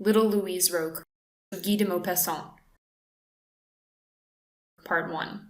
Little Louise Roque, of Guy de Maupassant. Part 1.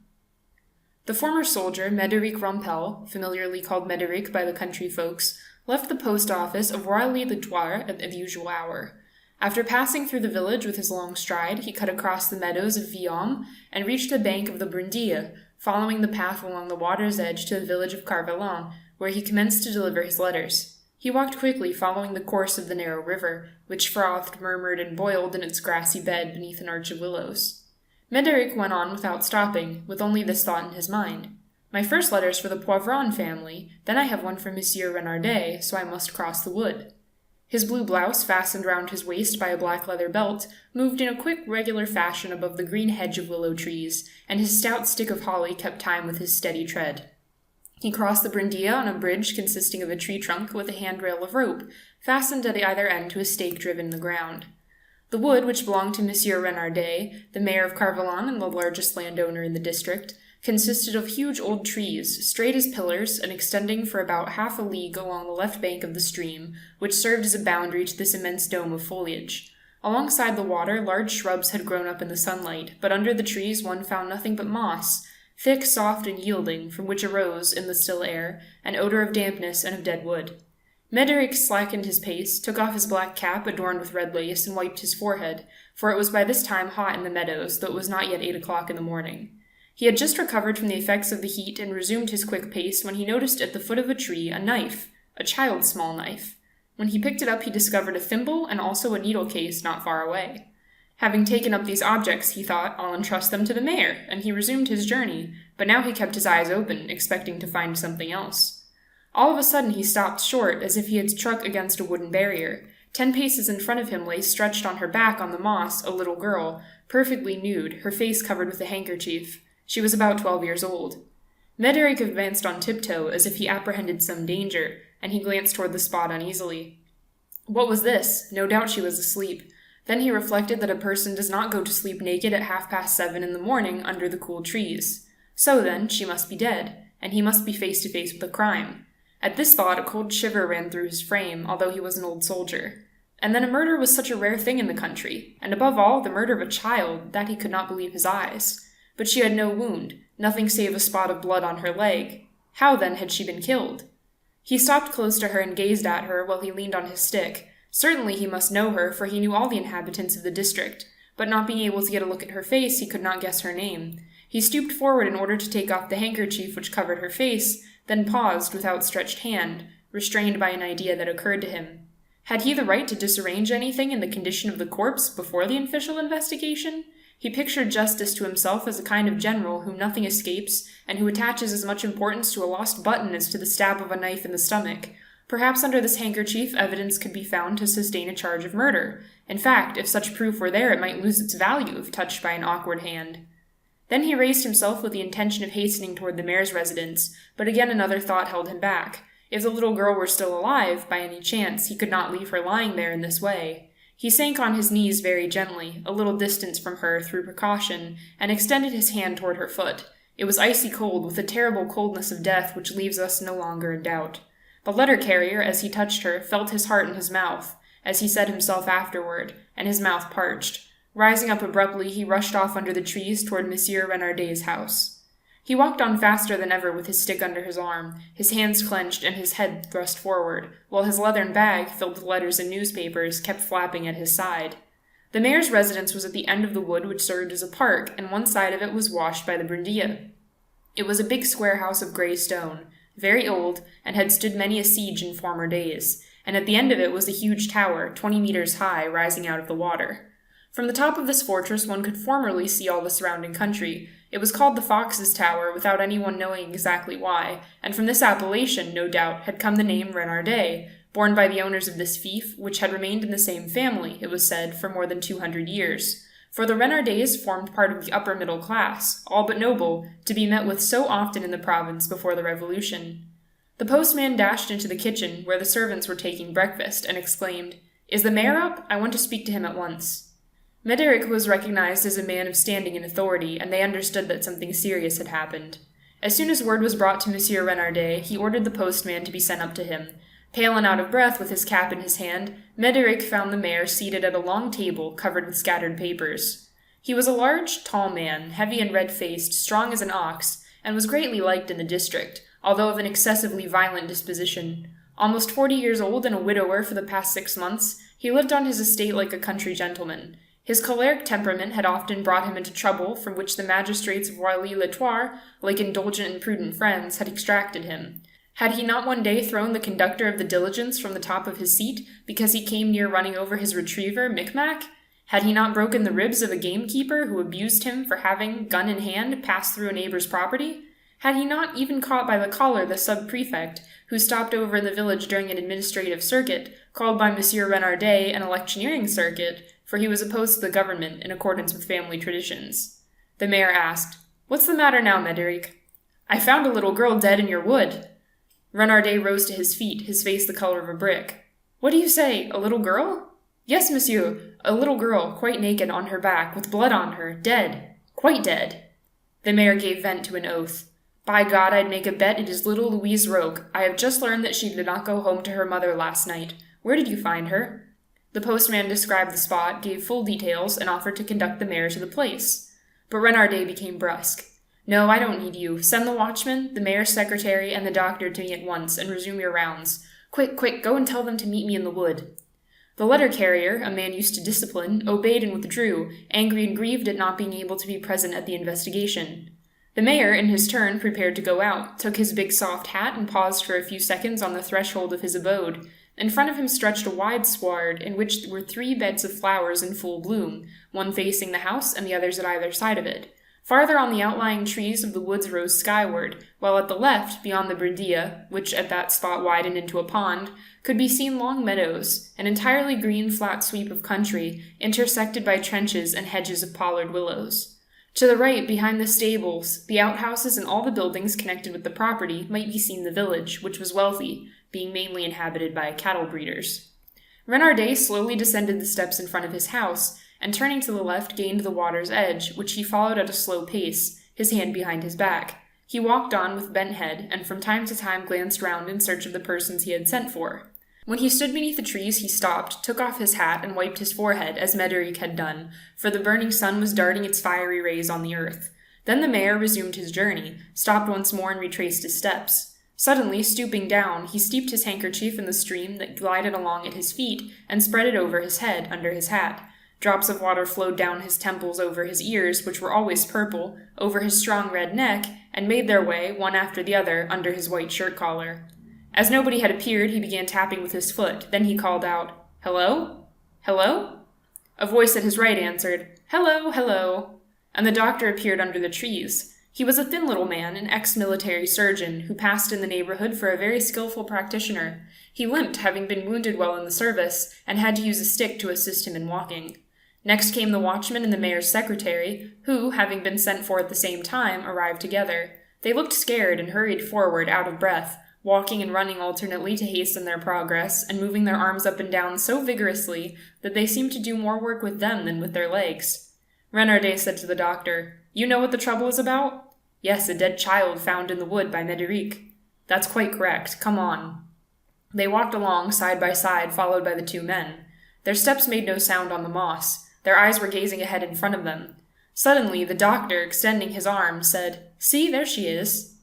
The former soldier, Médéric Rampel, familiarly called Médéric by the country folks, left the post office of Roilly-le-Toire at the usual hour. After passing through the village with his long stride, he cut across the meadows of Viaume and reached the bank of the Brindille, following the path along the water's edge to the village of Carvellon, where he commenced to deliver his letters. He walked quickly, following the course of the narrow river, which frothed, murmured, and boiled in its grassy bed beneath an arch of willows. Médéric went on without stopping, with only this thought in his mind. My first letter's for the Poivron family, then I have one for Monsieur Renardet, so I must cross the wood. His blue blouse, fastened round his waist by a black leather belt, moved in a quick, regular fashion above the green hedge of willow trees, and his stout stick of holly kept time with his steady tread. He crossed the Brindille on a bridge consisting of a tree trunk with a handrail of rope, fastened at either end to a stake driven in the ground. The wood, which belonged to Monsieur Renardet, the mayor of Carvellon and the largest landowner in the district, consisted of huge old trees, straight as pillars and extending for about half a league along the left bank of the stream, which served as a boundary to this immense dome of foliage. Alongside the water, large shrubs had grown up in the sunlight, but under the trees one found nothing but moss, thick, soft, and yielding, from which arose, in the still air, an odor of dampness and of dead wood. Médéric slackened his pace, took off his black cap adorned with red lace, and wiped his forehead, for it was by this time hot in the meadows, though it was not yet 8 o'clock in the morning. He had just recovered from the effects of the heat and resumed his quick pace when he noticed at the foot of a tree a knife, a child's small knife. When he picked it up, he discovered a thimble and also a needle case not far away. Having taken up these objects, he thought, I'll entrust them to the mayor, and he resumed his journey, but now he kept his eyes open, expecting to find something else. All of a sudden he stopped short, as if he had struck against a wooden barrier. 10 paces in front of him lay stretched on her back on the moss a little girl, perfectly nude, her face covered with a handkerchief. She was about 12 years old. Médéric advanced on tiptoe, as if he apprehended some danger, and he glanced toward the spot uneasily. What was this? No doubt she was asleep. Then he reflected that a person does not go to sleep naked at 7:30 in the morning under the cool trees. So then, she must be dead, and he must be face to face with a crime. At this thought, a cold shiver ran through his frame, although he was an old soldier. And then a murder was such a rare thing in the country, and above all, the murder of a child, that he could not believe his eyes. But she had no wound, nothing save a spot of blood on her leg. How, then, had she been killed? He stopped close to her and gazed at her while he leaned on his stick. Certainly he must know her, for he knew all the inhabitants of the district, but not being able to get a look at her face, he could not guess her name. He stooped forward in order to take off the handkerchief which covered her face, then paused with outstretched hand, restrained by an idea that occurred to him. Had he the right to disarrange anything in the condition of the corpse before the official investigation? He pictured justice to himself as a kind of general whom nothing escapes, and who attaches as much importance to a lost button as to the stab of a knife in the stomach. Perhaps under this handkerchief evidence could be found to sustain a charge of murder. In fact, if such proof were there, it might lose its value if touched by an awkward hand. Then he raised himself with the intention of hastening toward the mayor's residence, but again another thought held him back. If the little girl were still alive, by any chance, he could not leave her lying there in this way. He sank on his knees very gently, a little distance from her through precaution, and extended his hand toward her foot. It was icy cold, with the terrible coldness of death which leaves us no longer in doubt. The letter-carrier, as he touched her, felt his heart in his mouth, as he said himself afterward, and his mouth parched. Rising up abruptly, he rushed off under the trees toward Monsieur Renardet's house. He walked on faster than ever with his stick under his arm, his hands clenched and his head thrust forward, while his leathern bag, filled with letters and newspapers, kept flapping at his side. The mayor's residence was at the end of the wood which served as a park, and one side of it was washed by the Brindille. It was a big square house of grey stone, very old, and had stood many a siege in former days, and at the end of it was a huge tower, 20 meters high, rising out of the water. From the top of this fortress one could formerly see all the surrounding country. It was called the Fox's Tower, without anyone knowing exactly why, and from this appellation, no doubt, had come the name Renardet, borne by the owners of this fief, which had remained in the same family, it was said, for more than 200 years. For the Renardets formed part of the upper middle class, all but noble, to be met with so often in the province before the Revolution. The postman dashed into the kitchen, where the servants were taking breakfast, and exclaimed, "Is the mayor up? I want to speak to him at once." Médéric was recognized as a man of standing and authority, and they understood that something serious had happened. As soon as word was brought to Monsieur Renardet, he ordered the postman to be sent up to him. Pale and out of breath with his cap in his hand, Médéric found the mayor seated at a long table covered with scattered papers. He was a large, tall man, heavy and red-faced, strong as an ox, and was greatly liked in the district, although of an excessively violent disposition. Almost 40 years old and a widower for the past 6 months, he lived on his estate like a country gentleman. His choleric temperament had often brought him into trouble from which the magistrates of Roilly-le-Toir, like indulgent and prudent friends, had extracted him. Had he not one day thrown the conductor of the diligence from the top of his seat because he came near running over his retriever, Micmac? Had he not broken the ribs of a gamekeeper who abused him for having, gun in hand, passed through a neighbor's property? Had he not even caught by the collar the sub-prefect, who stopped over in the village during an administrative circuit, called by Monsieur Renardet an electioneering circuit, for he was opposed to the government in accordance with family traditions? The mayor asked, "What's the matter now, Médéric?" "I found a little girl dead in your wood." Renardet rose to his feet, his face the color of a brick. "What do you say, a little girl?" "Yes, monsieur, a little girl, quite naked, on her back, with blood on her, dead, quite dead." The mayor gave vent to an oath. "By God, I'd make a bet it is little Louise Roque. I have just learned that she did not go home to her mother last night. Where did you find her?" The postman described the spot, gave full details, and offered to conduct the mayor to the place. But Renardet became brusque. "No, I don't need you. Send the watchman, the mayor's secretary, and the doctor to me at once, and resume your rounds. Quick, quick, go and tell them to meet me in the wood." The letter-carrier, a man used to discipline, obeyed and withdrew, angry and grieved at not being able to be present at the investigation. The mayor, in his turn, prepared to go out, took his big soft hat and paused for a few seconds on the threshold of his abode. In front of him stretched a wide sward, in which were 3 beds of flowers in full bloom, one facing the house and the others at either side of it. Farther on, the outlying trees of the woods rose skyward, while at the left, beyond the Bredilla, which at that spot widened into a pond, could be seen long meadows, an entirely green flat sweep of country, intersected by trenches and hedges of pollard willows. To the right, behind the stables, the outhouses and all the buildings connected with the property, might be seen the village, which was wealthy, being mainly inhabited by cattle breeders. Renardet slowly descended the steps in front of his house, and turning to the left gained the water's edge, which he followed at a slow pace, his hand behind his back. He walked on with bent head, and from time to time glanced round in search of the persons he had sent for. When he stood beneath the trees, he stopped, took off his hat, and wiped his forehead, as Médéric had done, for the burning sun was darting its fiery rays on the earth. Then the mayor resumed his journey, stopped once more and retraced his steps. Suddenly, stooping down, he steeped his handkerchief in the stream that glided along at his feet, and spread it over his head, under his hat. Drops of water flowed down his temples over his ears, which were always purple, over his strong red neck, and made their way, one after the other, under his white shirt collar. As nobody had appeared, he began tapping with his foot. Then he called out, "Hello? Hello?" A voice at his right answered, "Hello, hello," and the doctor appeared under the trees. He was a thin little man, an ex-military surgeon, who passed in the neighborhood for a very skillful practitioner. He limped, having been wounded while in the service, and had to use a stick to assist him in walking. Next came the watchman and the mayor's secretary, who, having been sent for at the same time, arrived together. They looked scared and hurried forward, out of breath, walking and running alternately to hasten their progress, and moving their arms up and down so vigorously that they seemed to do more work with them than with their legs. Renardet said to the doctor, "You know what the trouble is about?" "Yes, a dead child found in the wood by Médéric." "That's quite correct. Come on." They walked along, side by side, followed by the 2 men. Their steps made no sound on the moss. Their eyes were gazing ahead in front of them. Suddenly, the doctor, extending his arm, said, "See, there she is."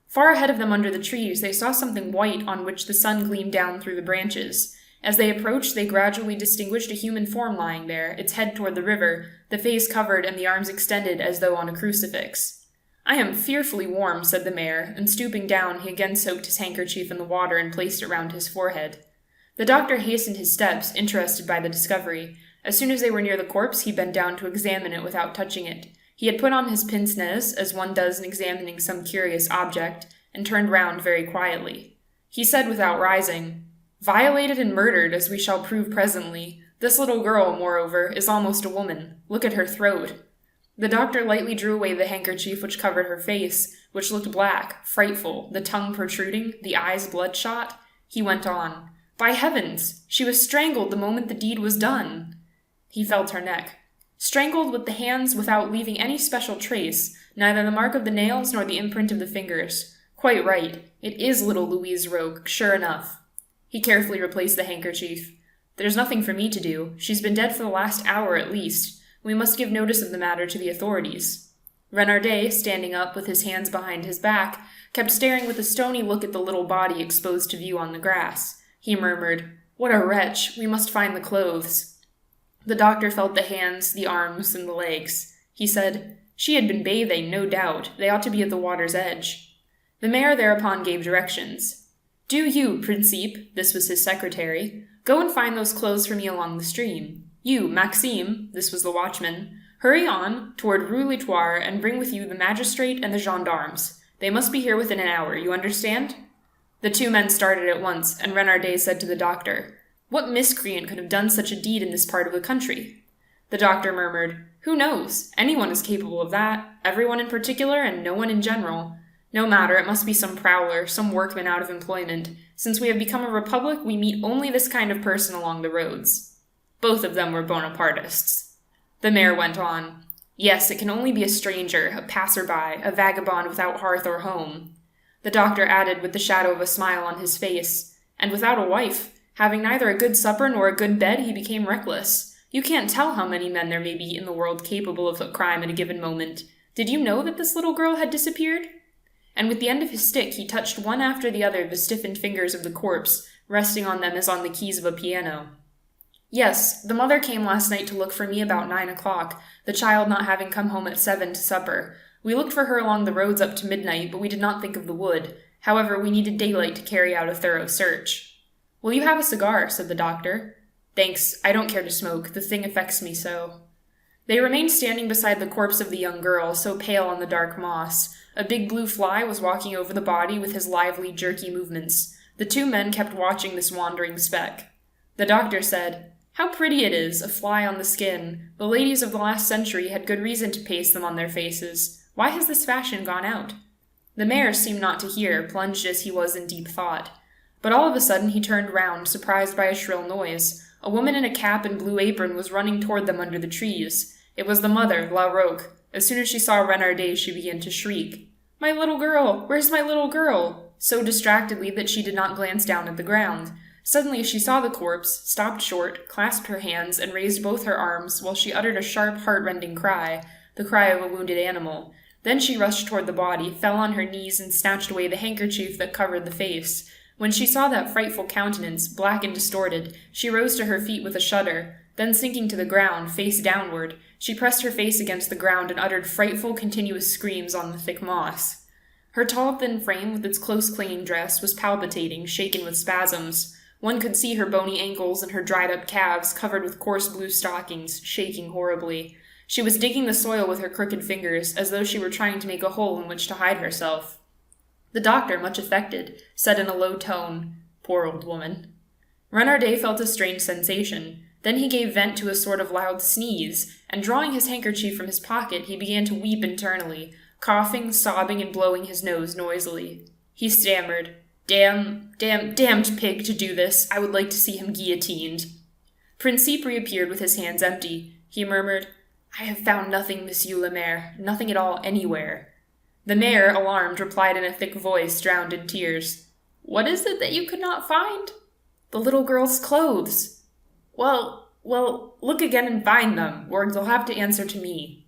Far ahead of them under the trees, they saw something white on which the sun gleamed down through the branches. As they approached, they gradually distinguished a human form lying there, its head toward the river, the face covered and the arms extended as though on a crucifix. "I am fearfully warm," said the mayor, and stooping down, he again soaked his handkerchief in the water and placed it round his forehead. The doctor hastened his steps, interested by the discovery. As soon as they were near the corpse, he bent down to examine it without touching it. He had put on his pince-nez, as one does in examining some curious object, and turned round very quietly. He said without rising, "Violated and murdered, as we shall prove presently. This little girl, moreover, is almost a woman. Look at her throat." The doctor lightly drew away the handkerchief which covered her face, which looked black, frightful, the tongue protruding, the eyes bloodshot. He went on, "By heavens! She was strangled the moment the deed was done." He felt her neck. "Strangled with the hands without leaving any special trace, neither the mark of the nails nor the imprint of the fingers. Quite right. It is little Louise Roque, sure enough." He carefully replaced the handkerchief. "There's nothing for me to do. She's been dead for the last hour at least. We must give notice of the matter to the authorities." Renardet, standing up with his hands behind his back, kept staring with a stony look at the little body exposed to view on the grass. He murmured, "What a wretch! We must find the clothes." The doctor felt the hands, the arms, and the legs. He said, "She had been bathing, no doubt. They ought to be at the water's edge." The mayor thereupon gave directions. "Do you, Principe," this was his secretary, "go and find those clothes for me along the stream. You, Maxime," this was the watchman, "hurry on toward Rue Litoire and bring with you the magistrate and the gendarmes. They must be here within an hour, you understand?" The two men started at once, and Renardet said to the doctor, "What miscreant could have done such a deed in this part of the country?" The doctor murmured, "Who knows? Anyone is capable of that, everyone in particular and no one in general. No matter, it must be some prowler, some workman out of employment. Since we have become a republic, we meet only this kind of person along the roads." Both of them were Bonapartists. The mayor went on, "Yes, it can only be a stranger, a passer-by, a vagabond without hearth or home." The doctor added with the shadow of a smile on his face, "And without a wife. Having neither a good supper nor a good bed, he became reckless. You can't tell how many men there may be in the world capable of a crime at a given moment. Did you know that this little girl had disappeared?" And with the end of his stick he touched one after the other the stiffened fingers of the corpse, resting on them as on the keys of a piano. "Yes, the mother came last night to look for me about 9 o'clock, the child not having come home at 7 to supper. We looked for her along the roads up to midnight, but we did not think of the wood. However, we needed daylight to carry out a thorough search." "Will you have a cigar?" said the doctor. "Thanks, I don't care to smoke. The thing affects me so." They remained standing beside the corpse of the young girl, so pale on the dark moss. A big blue fly was walking over the body with his lively, jerky movements. The two men kept watching this wandering speck. The doctor said, "How pretty it is, a fly on the skin. The ladies of the last century had good reason to paste them on their faces. Why has this fashion gone out?" The mayor seemed not to hear, plunged as he was in deep thought. But all of a sudden he turned round, surprised by a shrill noise. A woman in a cap and blue apron was running toward them under the trees. It was the mother, Louise Roque. As soon as she saw Renardet, she began to shriek, "My little girl! Where's my little girl?" so distractedly that she did not glance down at the ground. Suddenly she saw the corpse, stopped short, clasped her hands, and raised both her arms, while she uttered a sharp, heart-rending cry, the cry of a wounded animal. Then she rushed toward the body, fell on her knees, and snatched away the handkerchief that covered the face. When she saw that frightful countenance, black and distorted, she rose to her feet with a shudder. Then sinking to the ground, face downward, she pressed her face against the ground and uttered frightful, continuous screams on the thick moss. Her tall, thin frame, with its close-clinging dress, was palpitating, shaken with spasms. One could see her bony ankles and her dried-up calves, covered with coarse blue stockings, shaking horribly. She was digging the soil with her crooked fingers, as though she were trying to make a hole in which to hide herself. The doctor, much affected, said in a low tone, "Poor old woman." Renardet felt a strange sensation. Then he gave vent to a sort of loud sneeze, and drawing his handkerchief from his pocket, he began to weep internally, coughing, sobbing, and blowing his nose noisily. He stammered, damned pig to do this. I would like to see him guillotined." Principe reappeared with his hands empty. He murmured, "I have found nothing, Monsieur le Maire, nothing at all anywhere." The mayor, alarmed, replied in a thick voice, drowned in tears, "What is it that you could not find?" "The little girl's clothes." Well, look again and find them, or you'll have to answer to me."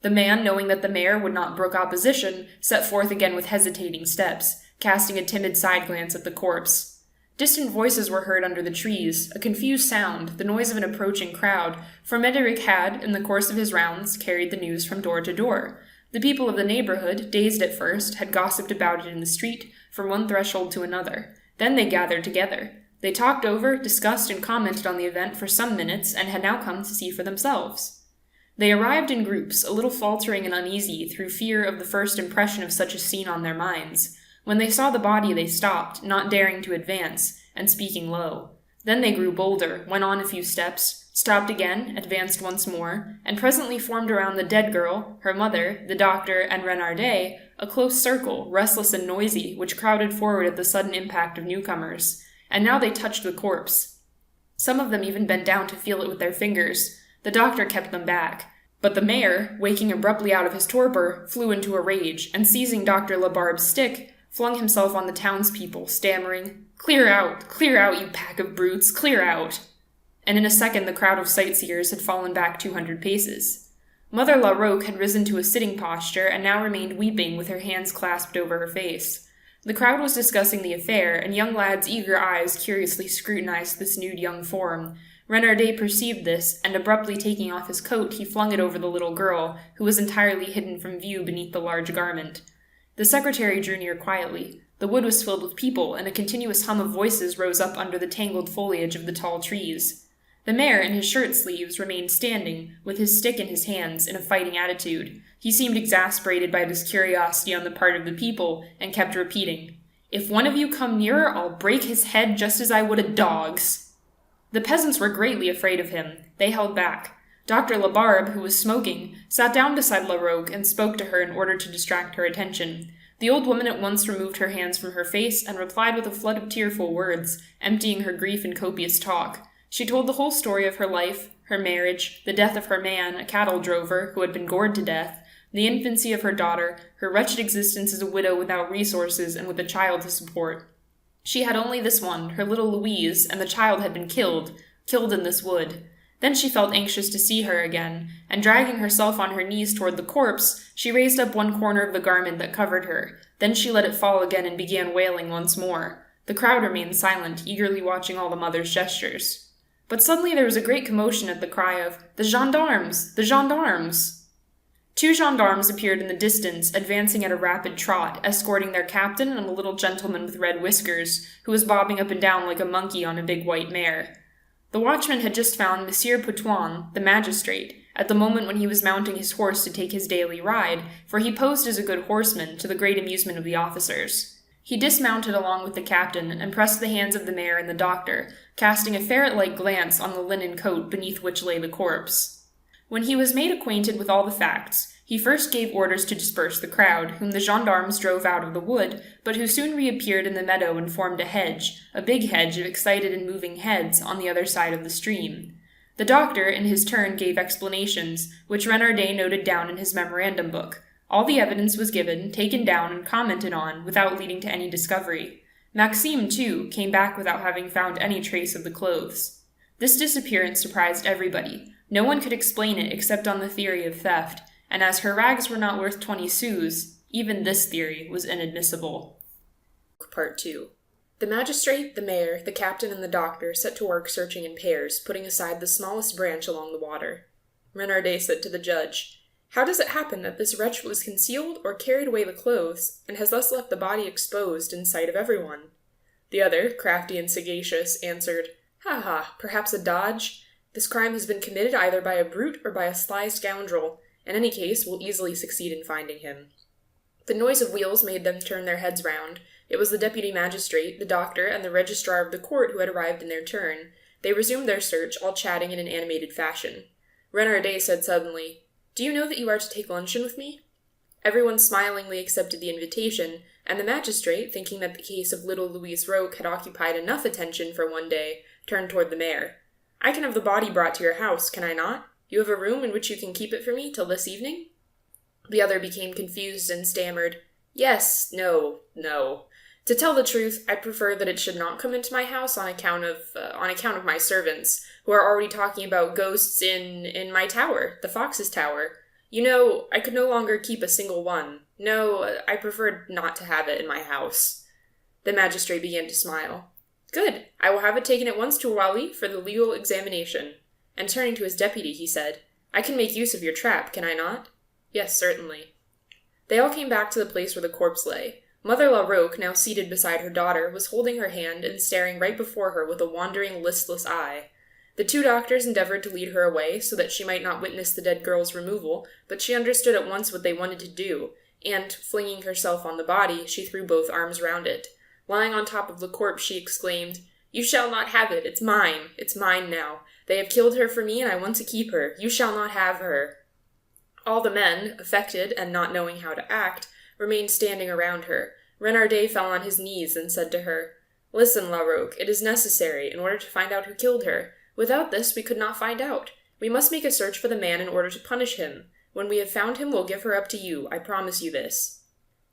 The man, knowing that the mayor would not brook opposition, set forth again with hesitating steps, casting a timid side glance at the corpse. Distant voices were heard under the trees, a confused sound, the noise of an approaching crowd, for Médéric had, in the course of his rounds, carried the news from door to door. The people of the neighborhood, dazed at first, had gossiped about it in the street, from one threshold to another. Then they gathered together. They talked over, discussed, and commented on the event for some minutes, and had now come to see for themselves. They arrived in groups, a little faltering and uneasy, through fear of the first impression of such a scene on their minds. When they saw the body, they stopped, not daring to advance, and speaking low. Then they grew bolder, went on a few steps, stopped again, advanced once more, and presently formed around the dead girl, her mother, the doctor, and Renardet, a close circle, restless and noisy, which crowded forward at the sudden impact of newcomers. And now they touched the corpse. Some of them even bent down to feel it with their fingers. The doctor kept them back. But the mayor, waking abruptly out of his torpor, flew into a rage, and seizing Dr. Labarbe's stick, flung himself on the townspeople, stammering, Clear out, you pack of brutes, clear out!" And in a second the crowd of sightseers had fallen back 200 paces. Mother La Roque had risen to a sitting posture and now remained weeping with her hands clasped over her face. The crowd was discussing the affair, and young lads' eager eyes curiously scrutinized this nude young form. Renardet perceived this, and abruptly taking off his coat, he flung it over the little girl, who was entirely hidden from view beneath the large garment. The secretary drew near quietly. The wood was filled with people, and a continuous hum of voices rose up under the tangled foliage of the tall trees. The mayor, in his shirt sleeves, remained standing, with his stick in his hands, in a fighting attitude. He seemed exasperated by this curiosity on the part of the people, and kept repeating, "If one of you come nearer, I'll break his head just as I would a dog's." The peasants were greatly afraid of him. They held back. Dr. Labarbe, who was smoking, sat down beside La Roque and spoke to her in order to distract her attention. The old woman at once removed her hands from her face and replied with a flood of tearful words, emptying her grief in copious talk. She told the whole story of her life, her marriage, the death of her man, a cattle drover, who had been gored to death, the infancy of her daughter, her wretched existence as a widow without resources and with a child to support. She had only this one, her little Louise, and the child had been killed in this wood. Then she felt anxious to see her again, and dragging herself on her knees toward the corpse, she raised up one corner of the garment that covered her. Then she let it fall again and began wailing once more. The crowd remained silent, eagerly watching all the mother's gestures. But suddenly there was a great commotion at the cry of, "The gendarmes! The gendarmes!" 2 gendarmes appeared in the distance, advancing at a rapid trot, escorting their captain and a little gentleman with red whiskers, who was bobbing up and down like a monkey on a big white mare. The watchman had just found Monsieur Poutoin, the magistrate, at the moment when he was mounting his horse to take his daily ride, for he posed as a good horseman, to the great amusement of the officers. He dismounted along with the captain, and pressed the hands of the mayor and the doctor, casting a ferret-like glance on the linen coat beneath which lay the corpse. When he was made acquainted with all the facts, he first gave orders to disperse the crowd, whom the gendarmes drove out of the wood, but who soon reappeared in the meadow and formed a big hedge of excited and moving heads, on the other side of the stream. The doctor, in his turn, gave explanations, which Renardet noted down in his memorandum book. All the evidence was given, taken down, and commented on, without leading to any discovery. Maxime, too, came back without having found any trace of the clothes. This disappearance surprised everybody. No one could explain it except on the theory of theft, and as her rags were not worth 20 sous, even this theory was inadmissible. Part 2. The magistrate, the mayor, the captain, and the doctor set to work searching in pairs, putting aside the smallest branch along the water. Renardet said to the judge, "How does it happen that this wretch was concealed or carried away the clothes, and has thus left the body exposed in sight of everyone?" The other, crafty and sagacious, answered, "Ha, perhaps a dodge. This crime has been committed either by a brute or by a sly scoundrel. In any case, we'll easily succeed in finding him." The noise of wheels made them turn their heads round. It was the deputy magistrate, the doctor, and the registrar of the court who had arrived in their turn. They resumed their search, all chatting in an animated fashion. Renardet said suddenly, "Do you know that you are to take luncheon with me?" Everyone smilingly accepted the invitation, and the magistrate, thinking that the case of little Louise Roque had occupied enough attention for one day, turned toward the mayor. "I can have the body brought to your house, can I not? You have a room in which you can keep it for me till this evening?" The other became confused and stammered, "Yes, no. To tell the truth, I prefer that it should not come into my house on account of my servants, who are already talking about ghosts in my tower, the Fox's Tower. You know, I could no longer keep a single one. No, I prefer not to have it in my house." The magistrate began to smile. "Good, I will have it taken at once to Wally for the legal examination." And turning to his deputy, he said, "I can make use of your trap, can I not?" "Yes, certainly." They all came back to the place where the corpse lay. Mother La Roque, now seated beside her daughter, was holding her hand and staring right before her with a wandering, listless eye. The 2 doctors endeavored to lead her away so that she might not witness the dead girl's removal, but she understood at once what they wanted to do, and, flinging herself on the body, she threw both arms round it. Lying on top of the corpse, she exclaimed, "You shall not have it. It's mine. It's mine now. They have killed her for me, and I want to keep her. You shall not have her." All the men, affected and not knowing how to act, remained standing around her. Renardet fell on his knees and said to her, "Listen, La Roque, it is necessary, in order to find out who killed her. Without this, we could not find out. We must make a search for the man in order to punish him. When we have found him, we'll give her up to you. I promise you this."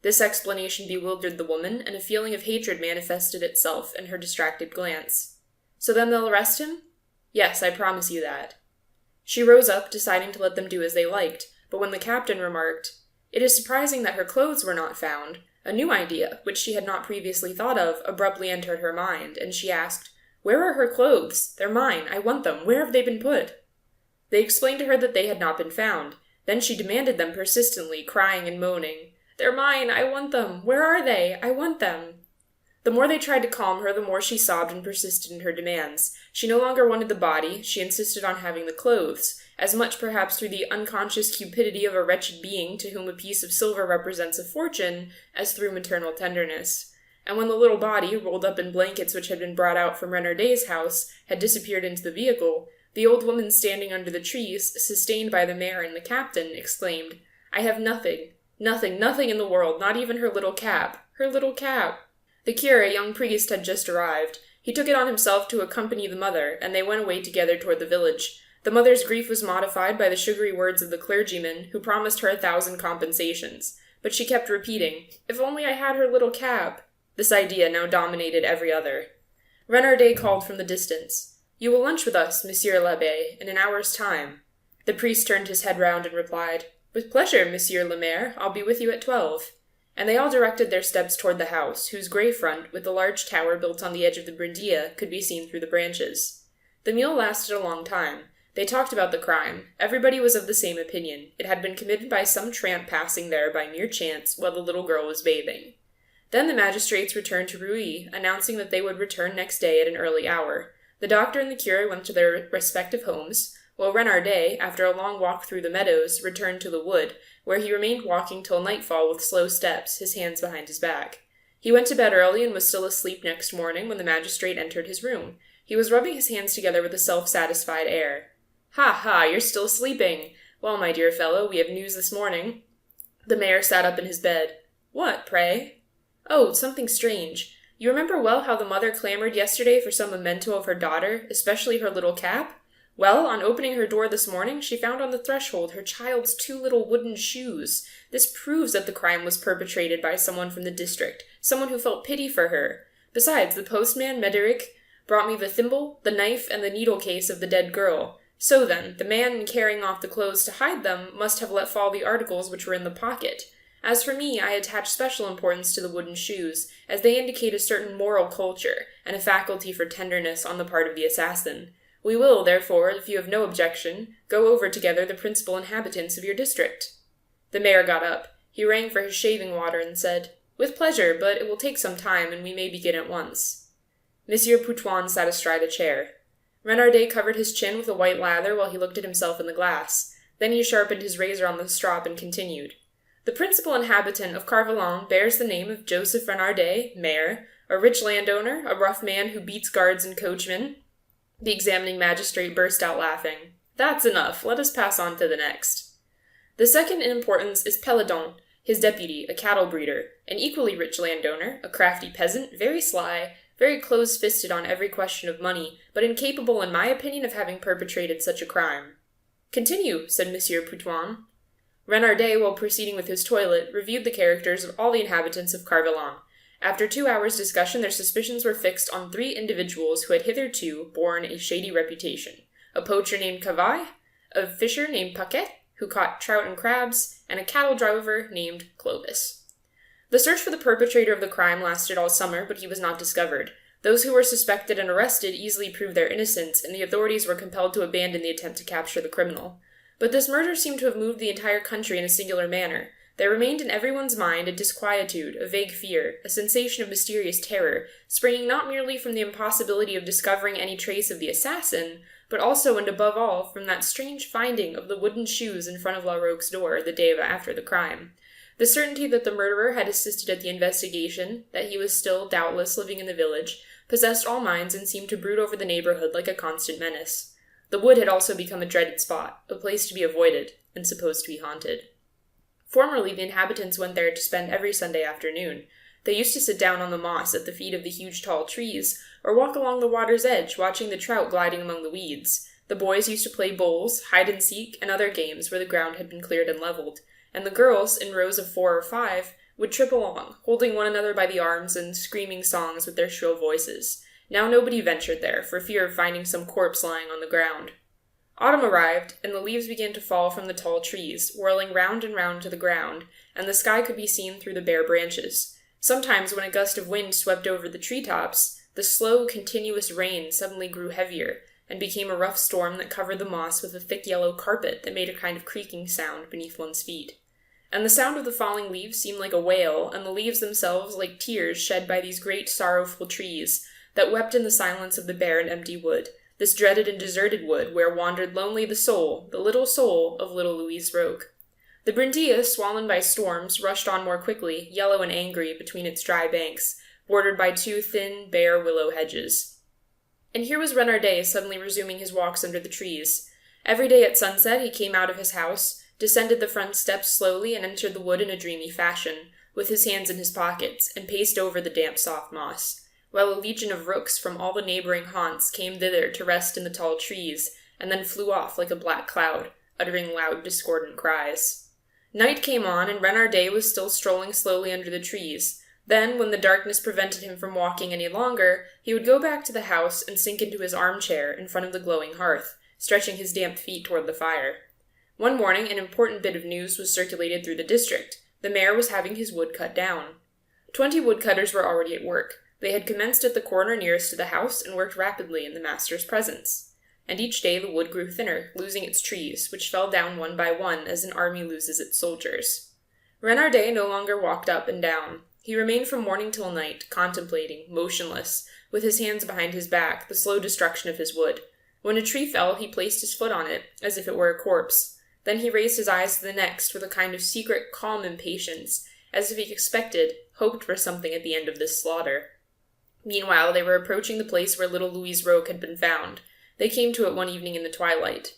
This explanation bewildered the woman, and a feeling of hatred manifested itself in her distracted glance. "So then they'll arrest him?" "Yes, I promise you that." She rose up, deciding to let them do as they liked, but when the captain remarked, "It is surprising that her clothes were not found," a new idea, which she had not previously thought of, abruptly entered her mind, and she asked, "Where are her clothes? They're mine. I want them. Where have they been put?" They explained to her that they had not been found. Then she demanded them persistently, crying and moaning, "They're mine. I want them. Where are they? I want them." The more they tried to calm her, the more she sobbed and persisted in her demands. She no longer wanted the body, she insisted on having the clothes, as much perhaps through the unconscious cupidity of a wretched being to whom a piece of silver represents a fortune, as through maternal tenderness. And when the little body, rolled up in blankets which had been brought out from Renardet's house, had disappeared into the vehicle, the old woman standing under the trees, sustained by the mayor and the captain, exclaimed, "I have nothing, nothing, nothing in the world, not even her little cap, her little cap." The curé, a young priest, had just arrived. He took it on himself to accompany the mother, and they went away together toward the village. The mother's grief was modified by the sugary words of the clergyman, who promised her 1,000 compensations. But she kept repeating, "If only I had her little cap." This idea now dominated every other. Renardet called from the distance, "You will lunch with us, Monsieur l'Abbé, in an hour's time." The priest turned his head round and replied, "With pleasure, Monsieur le Maire, I'll be with you at 12. And they all directed their steps toward the house, whose grey front, with the large tower built on the edge of the Brindilla, could be seen through the branches. The meal lasted a long time. They talked about the crime. Everybody was of the same opinion. It had been committed by some tramp passing there by mere chance while the little girl was bathing. Then the magistrates returned to Rueil, announcing that they would return next day at an early hour. The doctor and the curé went to their respective homes, while Renardet, after a long walk through the meadows, returned to the wood, where he remained walking till nightfall with slow steps, his hands behind his back. He went to bed early and was still asleep next morning when the magistrate entered his room. He was rubbing his hands together with a self-satisfied air. "Ha, ha, you're still sleeping. Well, my dear fellow, we have news this morning." The mayor sat up in his bed. "What, pray?" "Oh, something strange. You remember well how the mother clamored yesterday for some memento of her daughter, especially her little cap? Well, on opening her door this morning, she found on the threshold her child's 2 little wooden shoes. This proves that the crime was perpetrated by someone from the district, someone who felt pity for her. Besides, the postman, Médéric, brought me the thimble, the knife, and the needle case of the dead girl. So then, the man in carrying off the clothes to hide them must have let fall the articles which were in the pocket. As for me, I attach special importance to the wooden shoes, as they indicate a certain moral culture, and a faculty for tenderness on the part of the assassin. We will, therefore, if you have no objection, go over together the principal inhabitants of your district." The mayor got up. He rang for his shaving water and said, "With pleasure, but it will take some time, and we may begin at once." Monsieur Poutoin sat astride a chair. Renardet covered his chin with a white lather while he looked at himself in the glass. Then he sharpened his razor on the strop and continued. "The principal inhabitant of Carvillon bears the name of Joseph Renardet, mayor, a rich landowner, a rough man who beats guards and coachmen." The examining magistrate burst out laughing. "That's enough. Let us pass on to the next." The second in importance is Péladon, his deputy, a cattle breeder, an equally rich landowner, a crafty peasant, very sly, very close-fisted on every question of money, but incapable, in my opinion, of having perpetrated such a crime. "Continue," said Monsieur Poutoin. Renardet, while proceeding with his toilet, reviewed the characters of all the inhabitants of Carvillon. After 2 hours' discussion, their suspicions were fixed on 3 individuals who had hitherto borne a shady reputation: a poacher named Cavaille, a fisher named Paquet, who caught trout and crabs, and a cattle driver named Clovis. The search for the perpetrator of the crime lasted all summer, but he was not discovered. Those who were suspected and arrested easily proved their innocence, and the authorities were compelled to abandon the attempt to capture the criminal. But this murder seemed to have moved the entire country in a singular manner. There remained in everyone's mind a disquietude, a vague fear, a sensation of mysterious terror, springing not merely from the impossibility of discovering any trace of the assassin, but also and above all from that strange finding of the wooden shoes in front of La Roque's door the day after the crime. The certainty that the murderer had assisted at the investigation, that he was still, doubtless, living in the village, possessed all minds and seemed to brood over the neighborhood like a constant menace. The wood had also become a dreaded spot, a place to be avoided, and supposed to be haunted. Formerly, the inhabitants went there to spend every Sunday afternoon. They used to sit down on the moss at the feet of the huge tall trees, or walk along the water's edge, watching the trout gliding among the weeds. The boys used to play bowls, hide-and-seek, and other games where the ground had been cleared and leveled, and the girls, in rows of 4 or 5, would trip along, holding one another by the arms and screaming songs with their shrill voices. Now nobody ventured there, for fear of finding some corpse lying on the ground. Autumn arrived, and the leaves began to fall from the tall trees, whirling round and round to the ground, and the sky could be seen through the bare branches. Sometimes, when a gust of wind swept over the treetops, the slow, continuous rain suddenly grew heavier, and became a rough storm that covered the moss with a thick yellow carpet that made a kind of creaking sound beneath one's feet. And the sound of the falling leaves seemed like a wail, and the leaves themselves like tears shed by these great sorrowful trees that wept in the silence of the bare and empty wood, this dreaded and deserted wood where wandered lonely the little soul of little Louise Roque. The Brindilla, swollen by storms, rushed on more quickly, yellow and angry, between its dry banks, bordered by two thin, bare willow hedges. And here was Renardet suddenly resuming his walks under the trees. Every day at sunset he came out of his house, descended the front steps slowly, and entered the wood in a dreamy fashion, with his hands in his pockets, and paced over the damp soft moss, while a legion of rooks from all the neighboring haunts came thither to rest in the tall trees, and then flew off like a black cloud, uttering loud discordant cries. Night came on, and Renardet was still strolling slowly under the trees. Then, when the darkness prevented him from walking any longer, he would go back to the house and sink into his armchair in front of the glowing hearth, stretching his damp feet toward the fire. One morning, an important bit of news was circulated through the district. The mayor was having his wood cut down. 20 woodcutters were already at work. They had commenced at the corner nearest to the house and worked rapidly in the master's presence. And each day the wood grew thinner, losing its trees, which fell down one by one as an army loses its soldiers. Renardet no longer walked up and down. He remained from morning till night, contemplating, motionless, with his hands behind his back, the slow destruction of his wood. When a tree fell, he placed his foot on it, as if it were a corpse. Then he raised his eyes to the next with a kind of secret, calm impatience, as if he expected, hoped for something at the end of this slaughter. Meanwhile, they were approaching the place where little Louise Roque had been found. They came to it one evening in the twilight.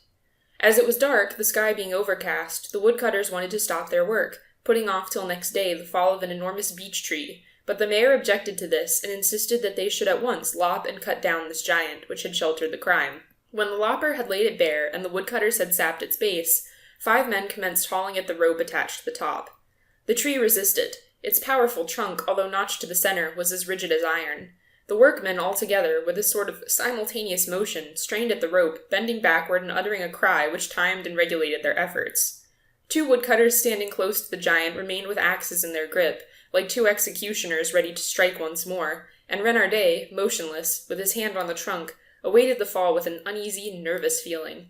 As it was dark, the sky being overcast, the woodcutters wanted to stop their work, putting off till next day the fall of an enormous beech tree, but the mayor objected to this, and insisted that they should at once lop and cut down this giant, which had sheltered the crime. When the lopper had laid it bare, and the woodcutters had sapped its base, 5 men commenced hauling at the rope attached to the top. The tree resisted. Its powerful trunk, although notched to the center, was as rigid as iron. The workmen, all together, with a sort of simultaneous motion, strained at the rope, bending backward and uttering a cry which timed and regulated their efforts. 2 woodcutters standing close to the giant remained with axes in their grip, like 2 executioners ready to strike once more, and Renardet, motionless, with his hand on the trunk, awaited the fall with an uneasy, nervous feeling.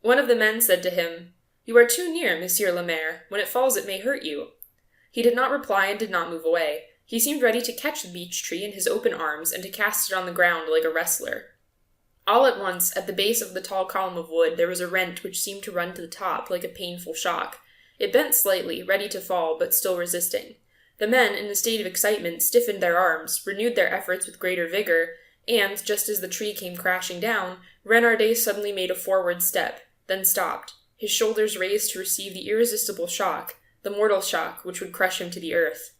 One of the men said to him, "You are too near, Monsieur le Maire. When it falls it may hurt you." He did not reply and did not move away. He seemed ready to catch the beech tree in his open arms and to cast it on the ground like a wrestler. All at once, at the base of the tall column of wood, there was a rent which seemed to run to the top like a painful shock. It bent slightly, ready to fall, but still resisting. The men, in a state of excitement, stiffened their arms, renewed their efforts with greater vigor, and, just as the tree came crashing down, Renardet suddenly made a forward step, then stopped, his shoulders raised to receive the irresistible shock, the mortal shock which would crush him to the earth.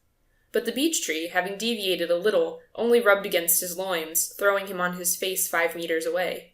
But the beech tree, having deviated a little, only rubbed against his loins, throwing him on his face 5 meters away.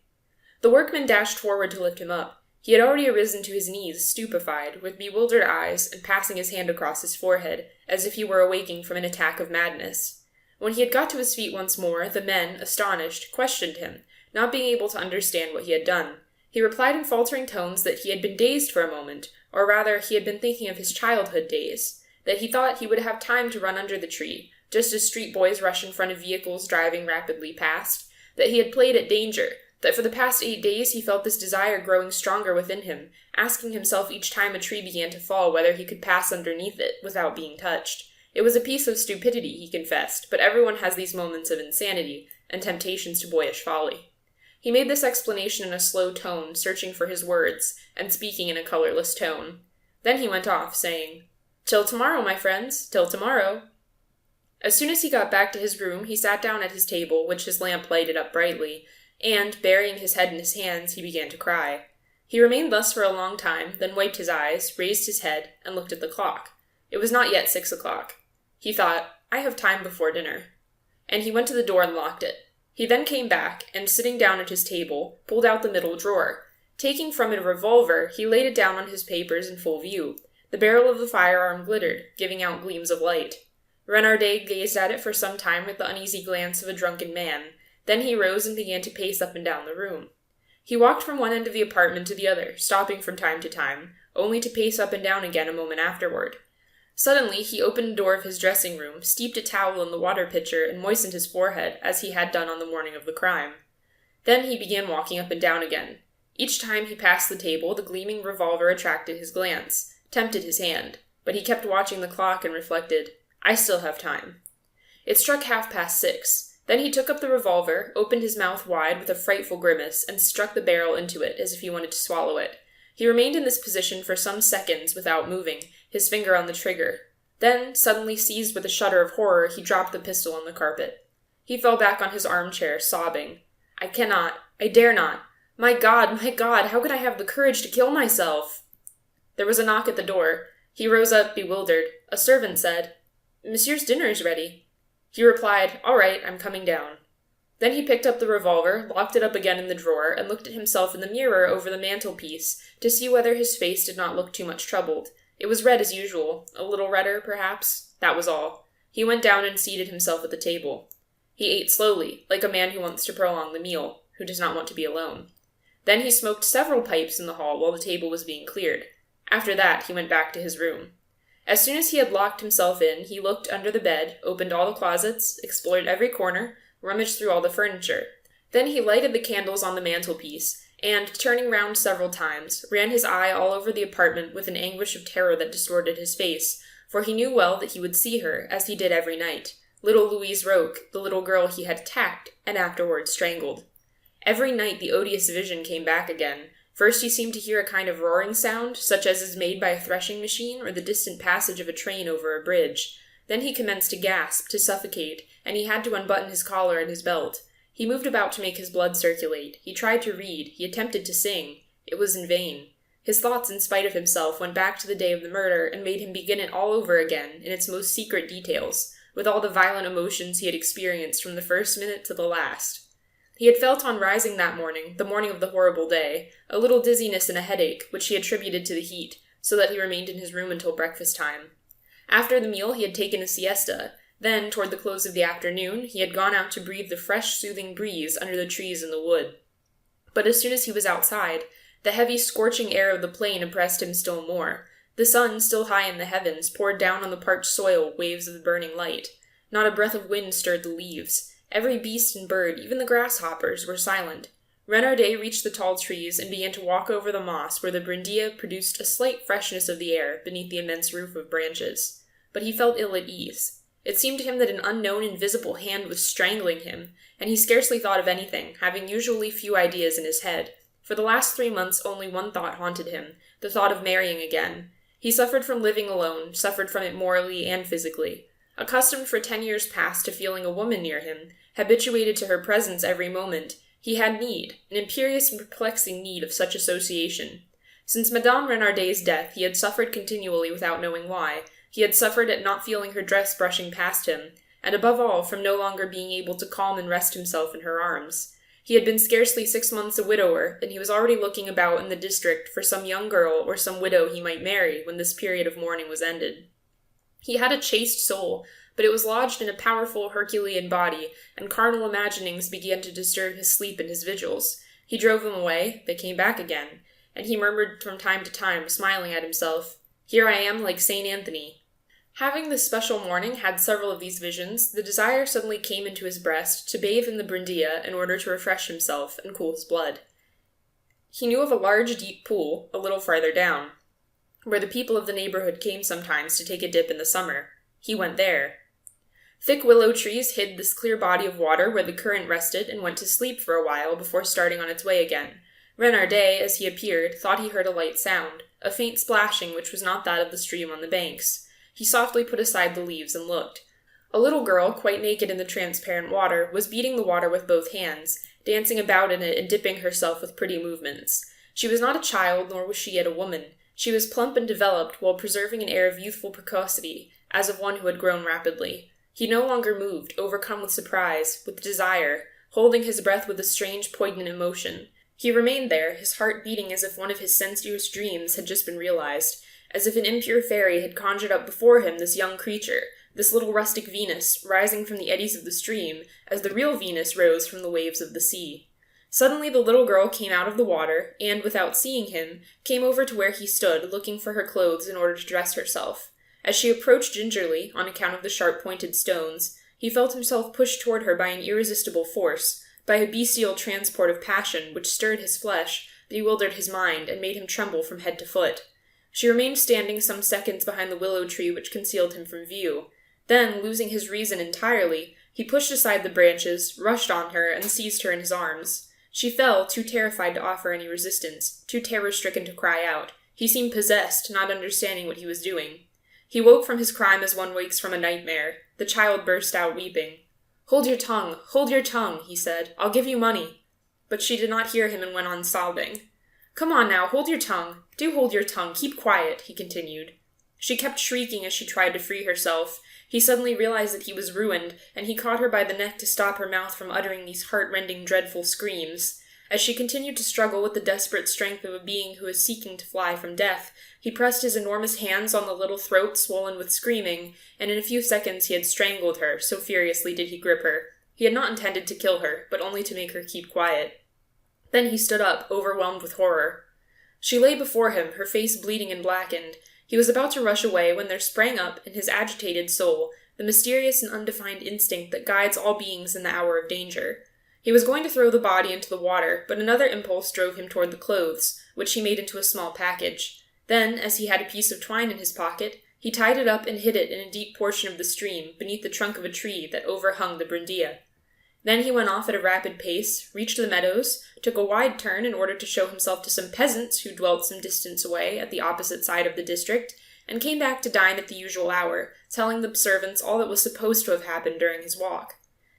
The workman dashed forward to lift him up. He had already arisen to his knees, stupefied, with bewildered eyes, and passing his hand across his forehead, as if he were awaking from an attack of madness. When he had got to his feet once more, the men, astonished, questioned him, not being able to understand what he had done. He replied in faltering tones that he had been dazed for a moment, or rather, he had been thinking of his childhood days, that he thought he would have time to run under the tree, just as street boys rush in front of vehicles driving rapidly past, that he had played at danger, that for the past 8 days he felt this desire growing stronger within him, asking himself each time a tree began to fall whether he could pass underneath it without being touched. It was a piece of stupidity, he confessed, but everyone has these moments of insanity, and temptations to boyish folly. He made this explanation in a slow tone, searching for his words, and speaking in a colorless tone. Then he went off, saying, "Till tomorrow, my friends, till tomorrow." As soon as he got back to his room, he sat down at his table, which his lamp lighted up brightly, and, burying his head in his hands, he began to cry. He remained thus for a long time, then wiped his eyes, raised his head, and looked at the clock. It was not yet 6 o'clock. He thought, "I have time before dinner." And he went to the door and locked it. He then came back, and sitting down at his table, pulled out the middle drawer. Taking from it a revolver, he laid it down on his papers in full view. The barrel of the firearm glittered, giving out gleams of light. Renardet gazed at it for some time with the uneasy glance of a drunken man. Then he rose and began to pace up and down the room. He walked from one end of the apartment to the other, stopping from time to time, only to pace up and down again a moment afterward. Suddenly, he opened the door of his dressing room, steeped a towel in the water pitcher, and moistened his forehead, as he had done on the morning of the crime. Then he began walking up and down again. Each time he passed the table, the gleaming revolver attracted his glance, tempted his hand, but he kept watching the clock and reflected, "I still have time." It struck 6:30. Then he took up the revolver, opened his mouth wide with a frightful grimace, and struck the barrel into it as if he wanted to swallow it. He remained in this position for some seconds without moving, his finger on the trigger. Then, suddenly seized with a shudder of horror, he dropped the pistol on the carpet. He fell back on his armchair, sobbing. "I cannot. I dare not. My God, how could I have the courage to kill myself?" There was a knock at the door. He rose up, bewildered. A servant said, "Monsieur's dinner is ready." He replied, "All right, I'm coming down." Then he picked up the revolver, locked it up again in the drawer, and looked at himself in the mirror over the mantelpiece to see whether his face did not look too much troubled. It was red as usual, a little redder, perhaps. That was all. He went down and seated himself at the table. He ate slowly, like a man who wants to prolong the meal, who does not want to be alone. Then he smoked several pipes in the hall while the table was being cleared. After that, he went back to his room. As soon as he had locked himself in, he looked under the bed, opened all the closets, explored every corner, rummaged through all the furniture. Then he lighted the candles on the mantelpiece, and, turning round several times, ran his eye all over the apartment with an anguish of terror that distorted his face, for he knew well that he would see her, as he did every night, little Louise Roque, the little girl he had attacked, and afterwards strangled. Every night the odious vision came back again. First he seemed to hear a kind of roaring sound, such as is made by a threshing machine or the distant passage of a train over a bridge. Then he commenced to gasp, to suffocate, and he had to unbutton his collar and his belt. He moved about to make his blood circulate. He tried to read. He attempted to sing. It was in vain. His thoughts, in spite of himself, went back to the day of the murder and made him begin it all over again, in its most secret details, with all the violent emotions he had experienced from the first minute to the last. He had felt on rising that morning, the morning of the horrible day, a little dizziness and a headache, which he attributed to the heat, so that he remained in his room until breakfast time. After the meal he had taken a siesta. Then, toward the close of the afternoon, he had gone out to breathe the fresh, soothing breeze under the trees in the wood. But as soon as he was outside, the heavy, scorching air of the plain oppressed him still more. The sun, still high in the heavens, poured down on the parched soil waves of the burning light. Not a breath of wind stirred the leaves. Every beast and bird, even the grasshoppers, were silent. Renardet reached the tall trees and began to walk over the moss where the brindilla produced a slight freshness of the air beneath the immense roof of branches. But he felt ill at ease. It seemed to him that an unknown invisible hand was strangling him, and he scarcely thought of anything, having usually few ideas in his head. For the last 3 months only one thought haunted him, the thought of marrying again. He suffered from living alone, suffered from it morally and physically. Accustomed for 10 years past to feeling a woman near him, habituated to her presence every moment, he had need, an imperious and perplexing need of such association. Since Madame Renardet's death, he had suffered continually without knowing why. He had suffered at not feeling her dress brushing past him, and above all, from no longer being able to calm and rest himself in her arms. He had been scarcely 6 months a widower, and he was already looking about in the district for some young girl or some widow he might marry when this period of mourning was ended. He had a chaste soul, but it was lodged in a powerful Herculean body, and carnal imaginings began to disturb his sleep and his vigils. He drove them away, they came back again, and he murmured from time to time, smiling at himself, "Here I am like St. Anthony." Having this special morning had several of these visions, the desire suddenly came into his breast to bathe in the brindilla in order to refresh himself and cool his blood. He knew of a large deep pool, a little farther down, where the people of the neighborhood came sometimes to take a dip in the summer. He went there. Thick willow trees hid this clear body of water where the current rested and went to sleep for a while before starting on its way again. Renardet, as he appeared, thought he heard a light sound, a faint splashing which was not that of the stream on the banks. He softly put aside the leaves and looked. A little girl, quite naked in the transparent water, was beating the water with both hands, dancing about in it and dipping herself with pretty movements. She was not a child, nor was she yet a woman. She was plump and developed, while preserving an air of youthful precocity, as of one who had grown rapidly. He no longer moved, overcome with surprise, with desire, holding his breath with a strange, poignant emotion. He remained there, his heart beating as if one of his sensuous dreams had just been realized, as if an impure fairy had conjured up before him this young creature, this little rustic Venus, rising from the eddies of the stream, as the real Venus rose from the waves of the sea. Suddenly the little girl came out of the water, and, without seeing him, came over to where he stood, looking for her clothes in order to dress herself. As she approached gingerly, on account of the sharp-pointed stones, he felt himself pushed toward her by an irresistible force, by a bestial transport of passion which stirred his flesh, bewildered his mind, and made him tremble from head to foot. She remained standing some seconds behind the willow tree which concealed him from view. Then, losing his reason entirely, he pushed aside the branches, rushed on her, and seized her in his arms. She fell, too terrified to offer any resistance, too terror-stricken to cry out. He seemed possessed, not understanding what he was doing. He woke from his crime as one wakes from a nightmare. The child burst out weeping. Hold your tongue, he said. I'll give you money. But she did not hear him and went on sobbing. Come on now, hold your tongue. Do hold your tongue, keep quiet, he continued. She kept shrieking as she tried to free herself. He suddenly realized that he was ruined, and he caught her by the neck to stop her mouth from uttering these heart-rending, dreadful screams. As she continued to struggle with the desperate strength of a being who is seeking to fly from death, he pressed his enormous hands on the little throat swollen with screaming, and in a few seconds he had strangled her, so furiously did he grip her. He had not intended to kill her, but only to make her keep quiet. Then he stood up, overwhelmed with horror. She lay before him, her face bleeding and blackened. He was about to rush away when there sprang up, in his agitated soul, the mysterious and undefined instinct that guides all beings in the hour of danger. He was going to throw the body into the water, but another impulse drove him toward the clothes, which he made into a small package. Then, as he had a piece of twine in his pocket, he tied it up and hid it in a deep portion of the stream, beneath the trunk of a tree that overhung the brindilla. Then he went off at a rapid pace, reached the meadows, took a wide turn in order to show himself to some peasants who dwelt some distance away at the opposite side of the district, and came back to dine at the usual hour, telling the servants all that was supposed to have happened during his walk.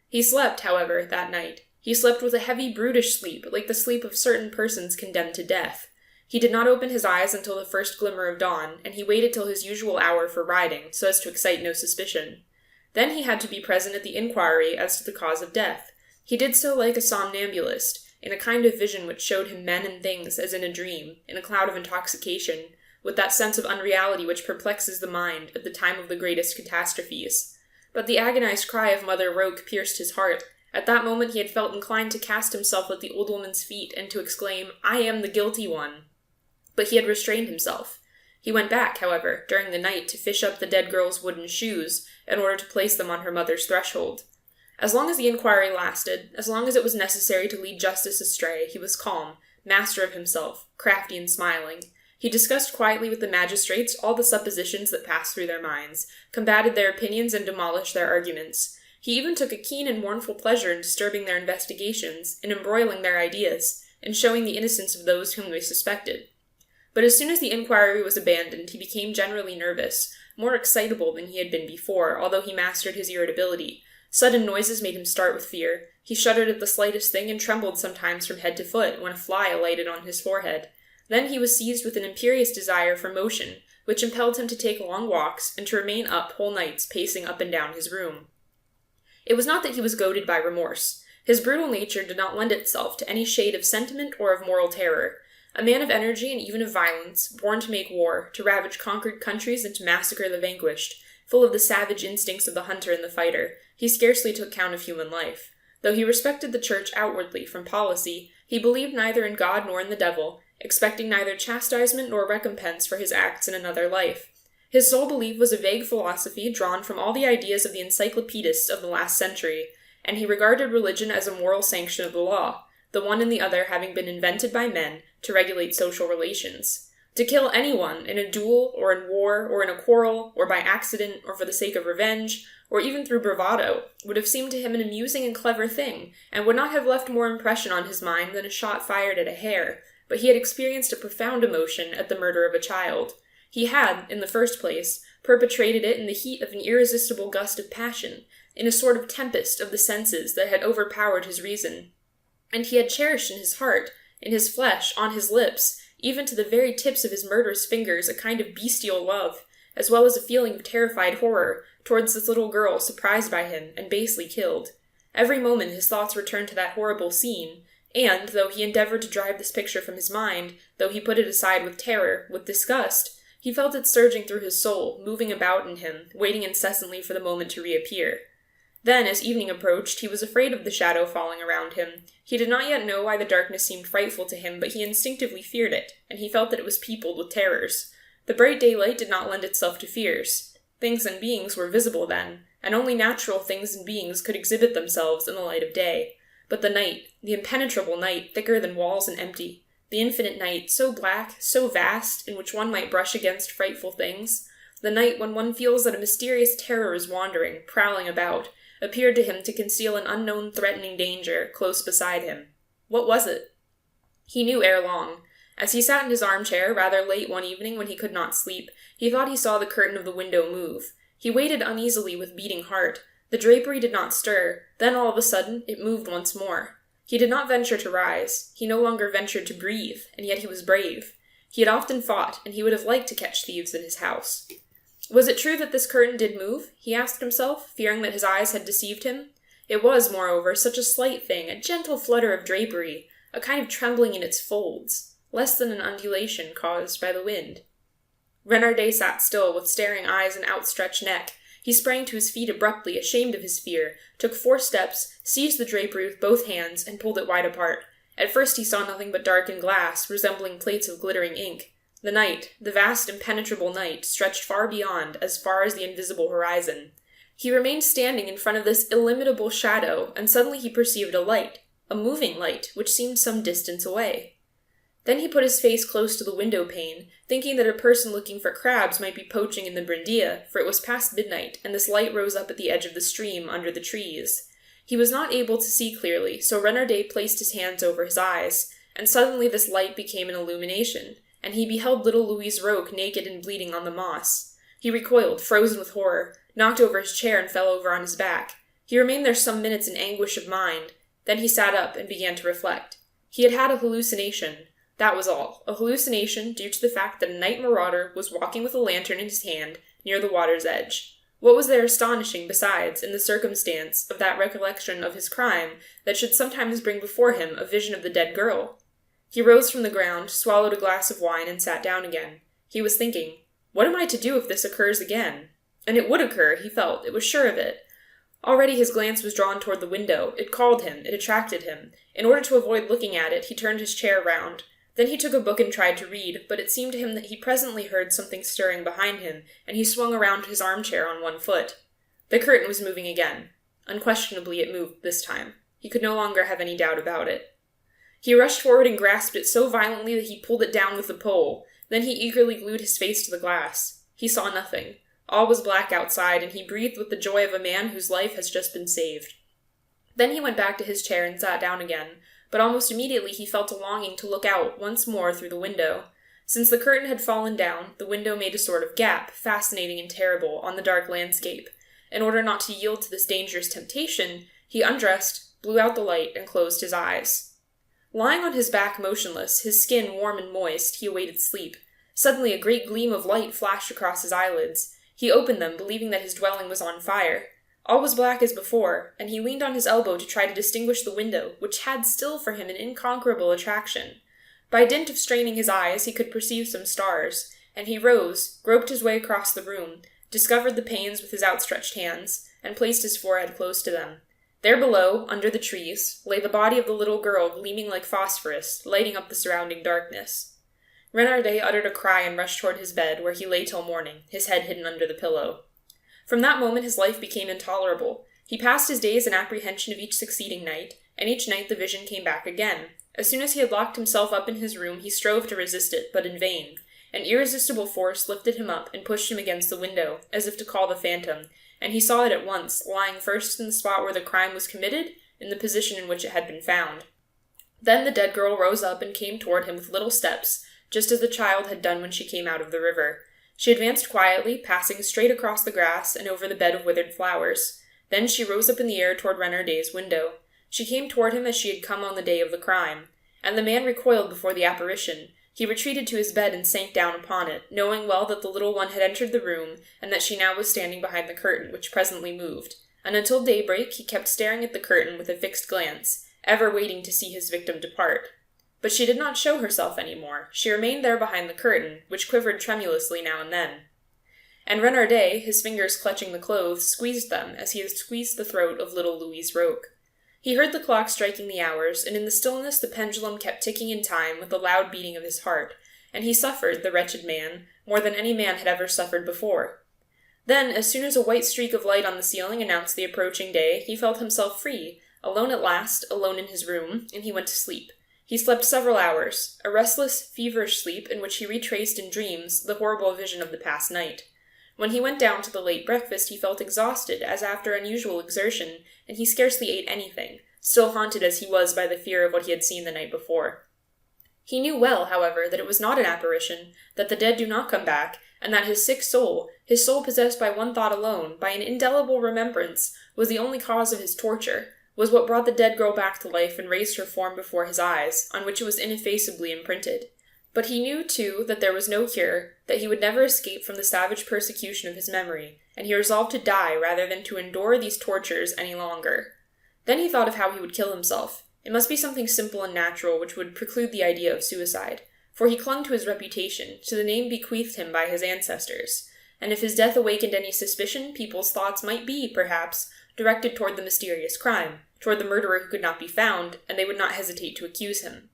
He slept, however, that night. He slept with a heavy, brutish sleep, like the sleep of certain persons condemned to death. He did not open his eyes until the first glimmer of dawn, and he waited till his usual hour for riding, so as to excite no suspicion. Then he had to be present at the inquiry as to the cause of death. He did so like a somnambulist, in a kind of vision which showed him men and things as in a dream, in a cloud of intoxication, with that sense of unreality which perplexes the mind at the time of the greatest catastrophes. But the agonized cry of Mother Roque pierced his heart. At that moment he had felt inclined to cast himself at the old woman's feet and to exclaim, "I am the guilty one." But he had restrained himself. He went back, however, during the night to fish up the dead girl's wooden shoes, in order to place them on her mother's threshold. As long as the inquiry lasted, as long as it was necessary to lead justice astray, he was calm, master of himself, crafty and smiling. He discussed quietly with the magistrates all the suppositions that passed through their minds, combated their opinions and demolished their arguments. He even took a keen and mournful pleasure in disturbing their investigations, in embroiling their ideas, in showing the innocence of those whom they suspected. But as soon as the inquiry was abandoned, he became generally nervous, more excitable than he had been before, although he mastered his irritability. Sudden noises made him start with fear. He shuddered at the slightest thing and trembled sometimes from head to foot when a fly alighted on his forehead. Then he was seized with an imperious desire for motion, which impelled him to take long walks and to remain up whole nights pacing up and down his room. It was not that he was goaded by remorse. His brutal nature did not lend itself to any shade of sentiment or of moral terror. A man of energy and even of violence, born to make war, to ravage conquered countries and to massacre the vanquished, full of the savage instincts of the hunter and the fighter, he scarcely took count of human life. Though he respected the Church outwardly from policy, he believed neither in God nor in the devil, expecting neither chastisement nor recompense for his acts in another life. His sole belief was a vague philosophy drawn from all the ideas of the encyclopedists of the last century, and he regarded religion as a moral sanction of the law, the one and the other having been invented by men to regulate social relations. To kill anyone in a duel, or in war, or in a quarrel, or by accident, or for the sake of revenge, or even through bravado, would have seemed to him an amusing and clever thing, and would not have left more impression on his mind than a shot fired at a hare, but he had experienced a profound emotion at the murder of a child. He had, in the first place, perpetrated it in the heat of an irresistible gust of passion, in a sort of tempest of the senses that had overpowered his reason. And he had cherished in his heart, in his flesh, on his lips, even to the very tips of his murderous fingers, a kind of bestial love, as well as a feeling of terrified horror towards this little girl surprised by him and basely killed. Every moment his thoughts returned to that horrible scene, And, though he endeavored to drive this picture from his mind, though he put it aside with terror, with disgust, he felt it surging through his soul, moving about in him, waiting incessantly for the moment to reappear. Then, as evening approached, he was afraid of the shadow falling around him. He did not yet know why the darkness seemed frightful to him, but he instinctively feared it, and he felt that it was peopled with terrors. The bright daylight did not lend itself to fears. Things and beings were visible then, and only natural things and beings could exhibit themselves in the light of day. But the night, the impenetrable night, thicker than walls and empty, the infinite night, so black, so vast, in which one might brush against frightful things, the night when one feels that a mysterious terror is wandering, prowling about, appeared to him to conceal an unknown threatening danger close beside him. What was it? He knew ere long. As he sat in his armchair, rather late one evening when he could not sleep, he thought he saw the curtain of the window move. He waited uneasily with beating heart. The drapery did not stir. Then all of a sudden, it moved once more. He did not venture to rise. He no longer ventured to breathe, and yet he was brave. He had often fought, and he would have liked to catch thieves in his house. Was it true that this curtain did move? He asked himself, fearing that his eyes had deceived him. It was, moreover, such a slight thing, a gentle flutter of drapery, a kind of trembling in its folds, less than an undulation caused by the wind. Renardet sat still, with staring eyes and outstretched neck. He sprang to his feet abruptly, ashamed of his fear, took 4 steps, seized the drapery with both hands, and pulled it wide apart. At first he saw nothing but darkened glass, resembling plates of glittering ink. The night, the vast impenetrable night, stretched far beyond, as far as the invisible horizon. He remained standing in front of this illimitable shadow, and suddenly he perceived a light, a moving light, which seemed some distance away. Then he put his face close to the window pane, thinking that a person looking for crabs might be poaching in the Brindilla, for it was past midnight, and this light rose up at the edge of the stream under the trees. He was not able to see clearly, so Renardet placed his hands over his eyes, and suddenly this light became an illumination, and he beheld little Louise Roque naked and bleeding on the moss. He recoiled, frozen with horror, knocked over his chair and fell over on his back. He remained there some minutes in anguish of mind. Then he sat up and began to reflect. He had had a hallucination. That was all, a hallucination due to the fact that a night marauder was walking with a lantern in his hand near the water's edge. What was there astonishing, besides, in the circumstance of that recollection of his crime that should sometimes bring before him a vision of the dead girl? He rose from the ground, swallowed a glass of wine, and sat down again. He was thinking, what am I to do if this occurs again? And it would occur, he felt, it was sure of it. Already his glance was drawn toward the window. It called him, it attracted him. In order to avoid looking at it, he turned his chair round. Then he took a book and tried to read, but it seemed to him that he presently heard something stirring behind him, and he swung around his armchair on one foot. The curtain was moving again. Unquestionably it moved this time. He could no longer have any doubt about it. He rushed forward and grasped it so violently that he pulled it down with the pole. Then he eagerly glued his face to the glass. He saw nothing. All was black outside, and he breathed with the joy of a man whose life has just been saved. Then he went back to his chair and sat down again, but almost immediately he felt a longing to look out once more through the window. Since the curtain had fallen down, the window made a sort of gap, fascinating and terrible, on the dark landscape. In order not to yield to this dangerous temptation, he undressed, blew out the light, and closed his eyes. Lying on his back motionless, his skin warm and moist, he awaited sleep. Suddenly a great gleam of light flashed across his eyelids. He opened them, believing that his dwelling was on fire. All was black as before, and he leaned on his elbow to try to distinguish the window, which had still for him an inconquerable attraction. By dint of straining his eyes, he could perceive some stars, and he rose, groped his way across the room, discovered the panes with his outstretched hands, and placed his forehead close to them. There below, under the trees, lay the body of the little girl gleaming like phosphorus, lighting up the surrounding darkness. Renardet uttered a cry and rushed toward his bed, where he lay till morning, his head hidden under the pillow. From that moment his life became intolerable. He passed his days in apprehension of each succeeding night, and each night the vision came back again. As soon as he had locked himself up in his room, he strove to resist it, but in vain. An irresistible force lifted him up and pushed him against the window, as if to call the phantom, and he saw it at once, lying first in the spot where the crime was committed, in the position in which it had been found. Then the dead girl rose up and came toward him with little steps, just as the child had done when she came out of the river. She advanced quietly, passing straight across the grass and over the bed of withered flowers. Then she rose up in the air toward Renardet's window. She came toward him as she had come on the day of the crime, and the man recoiled before the apparition. He retreated to his bed and sank down upon it, knowing well that the little one had entered the room, and that she now was standing behind the curtain, which presently moved. And until daybreak he kept staring at the curtain with a fixed glance, ever waiting to see his victim depart. But she did not show herself any more. She remained there behind the curtain, which quivered tremulously now and then. And Renardet, his fingers clutching the clothes, squeezed them as he had squeezed the throat of little Louise Roque. He heard the clock striking the hours, and in the stillness the pendulum kept ticking in time with the loud beating of his heart, and he suffered, the wretched man, more than any man had ever suffered before. Then, as soon as a white streak of light on the ceiling announced the approaching day, he felt himself free, alone at last, alone in his room, and he went to sleep. He slept several hours, a restless, feverish sleep in which he retraced in dreams the horrible vision of the past night. When he went down to the late breakfast, he felt exhausted, as after unusual exertion, and he scarcely ate anything, still haunted as he was by the fear of what he had seen the night before. He knew well, however, that it was not an apparition, that the dead do not come back, and that his sick soul, his soul possessed by one thought alone, by an indelible remembrance, was the only cause of his torture, was what brought the dead girl back to life and raised her form before his eyes, on which it was ineffaceably imprinted. But he knew, too, that there was no cure, that he would never escape from the savage persecution of his memory, and he resolved to die rather than to endure these tortures any longer. Then he thought of how he would kill himself. It must be something simple and natural which would preclude the idea of suicide, for he clung to his reputation, to the name bequeathed him by his ancestors, and if his death awakened any suspicion, people's thoughts might be, perhaps, directed toward the mysterious crime, toward the murderer who could not be found, and they would not hesitate to accuse him.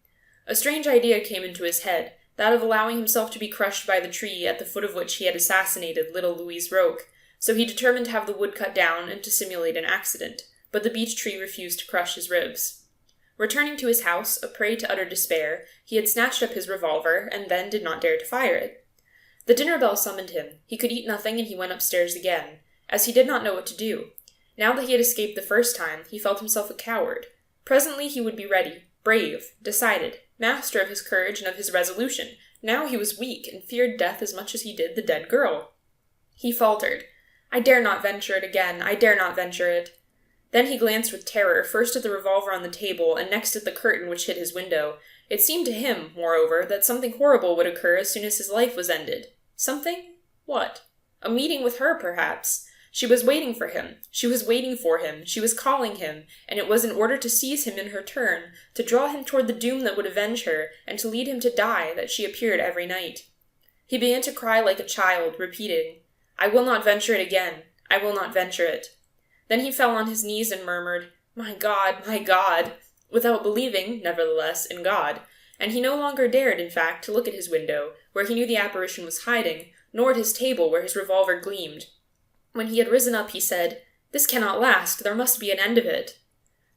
A strange idea came into his head, that of allowing himself to be crushed by the tree at the foot of which he had assassinated little Louise Roque, so he determined to have the wood cut down and to simulate an accident, but the beech tree refused to crush his ribs. Returning to his house, a prey to utter despair, he had snatched up his revolver, and then did not dare to fire it. The dinner bell summoned him. He could eat nothing, and he went upstairs again, as he did not know what to do. Now that he had escaped the first time, he felt himself a coward. Presently he would be ready, brave, decided, master of his courage and of his resolution. Now he was weak, and feared death as much as he did the dead girl. He faltered. I dare not venture it again. I dare not venture it. Then he glanced with terror, first at the revolver on the table, and next at the curtain which hid his window. It seemed to him, moreover, that something horrible would occur as soon as his life was ended. Something? What? A meeting with her, perhaps. She was waiting for him. She was waiting for him. She was calling him, and it was in order to seize him in her turn, to draw him toward the doom that would avenge her, and to lead him to die, that she appeared every night. He began to cry like a child, repeating, I will not venture it again. I will not venture it. Then he fell on his knees and murmured, my God, without believing, nevertheless, in God, and he no longer dared, in fact, to look at his window, where he knew the apparition was hiding, nor at his table, where his revolver gleamed. When he had risen up, he said, This cannot last, there must be an end of it.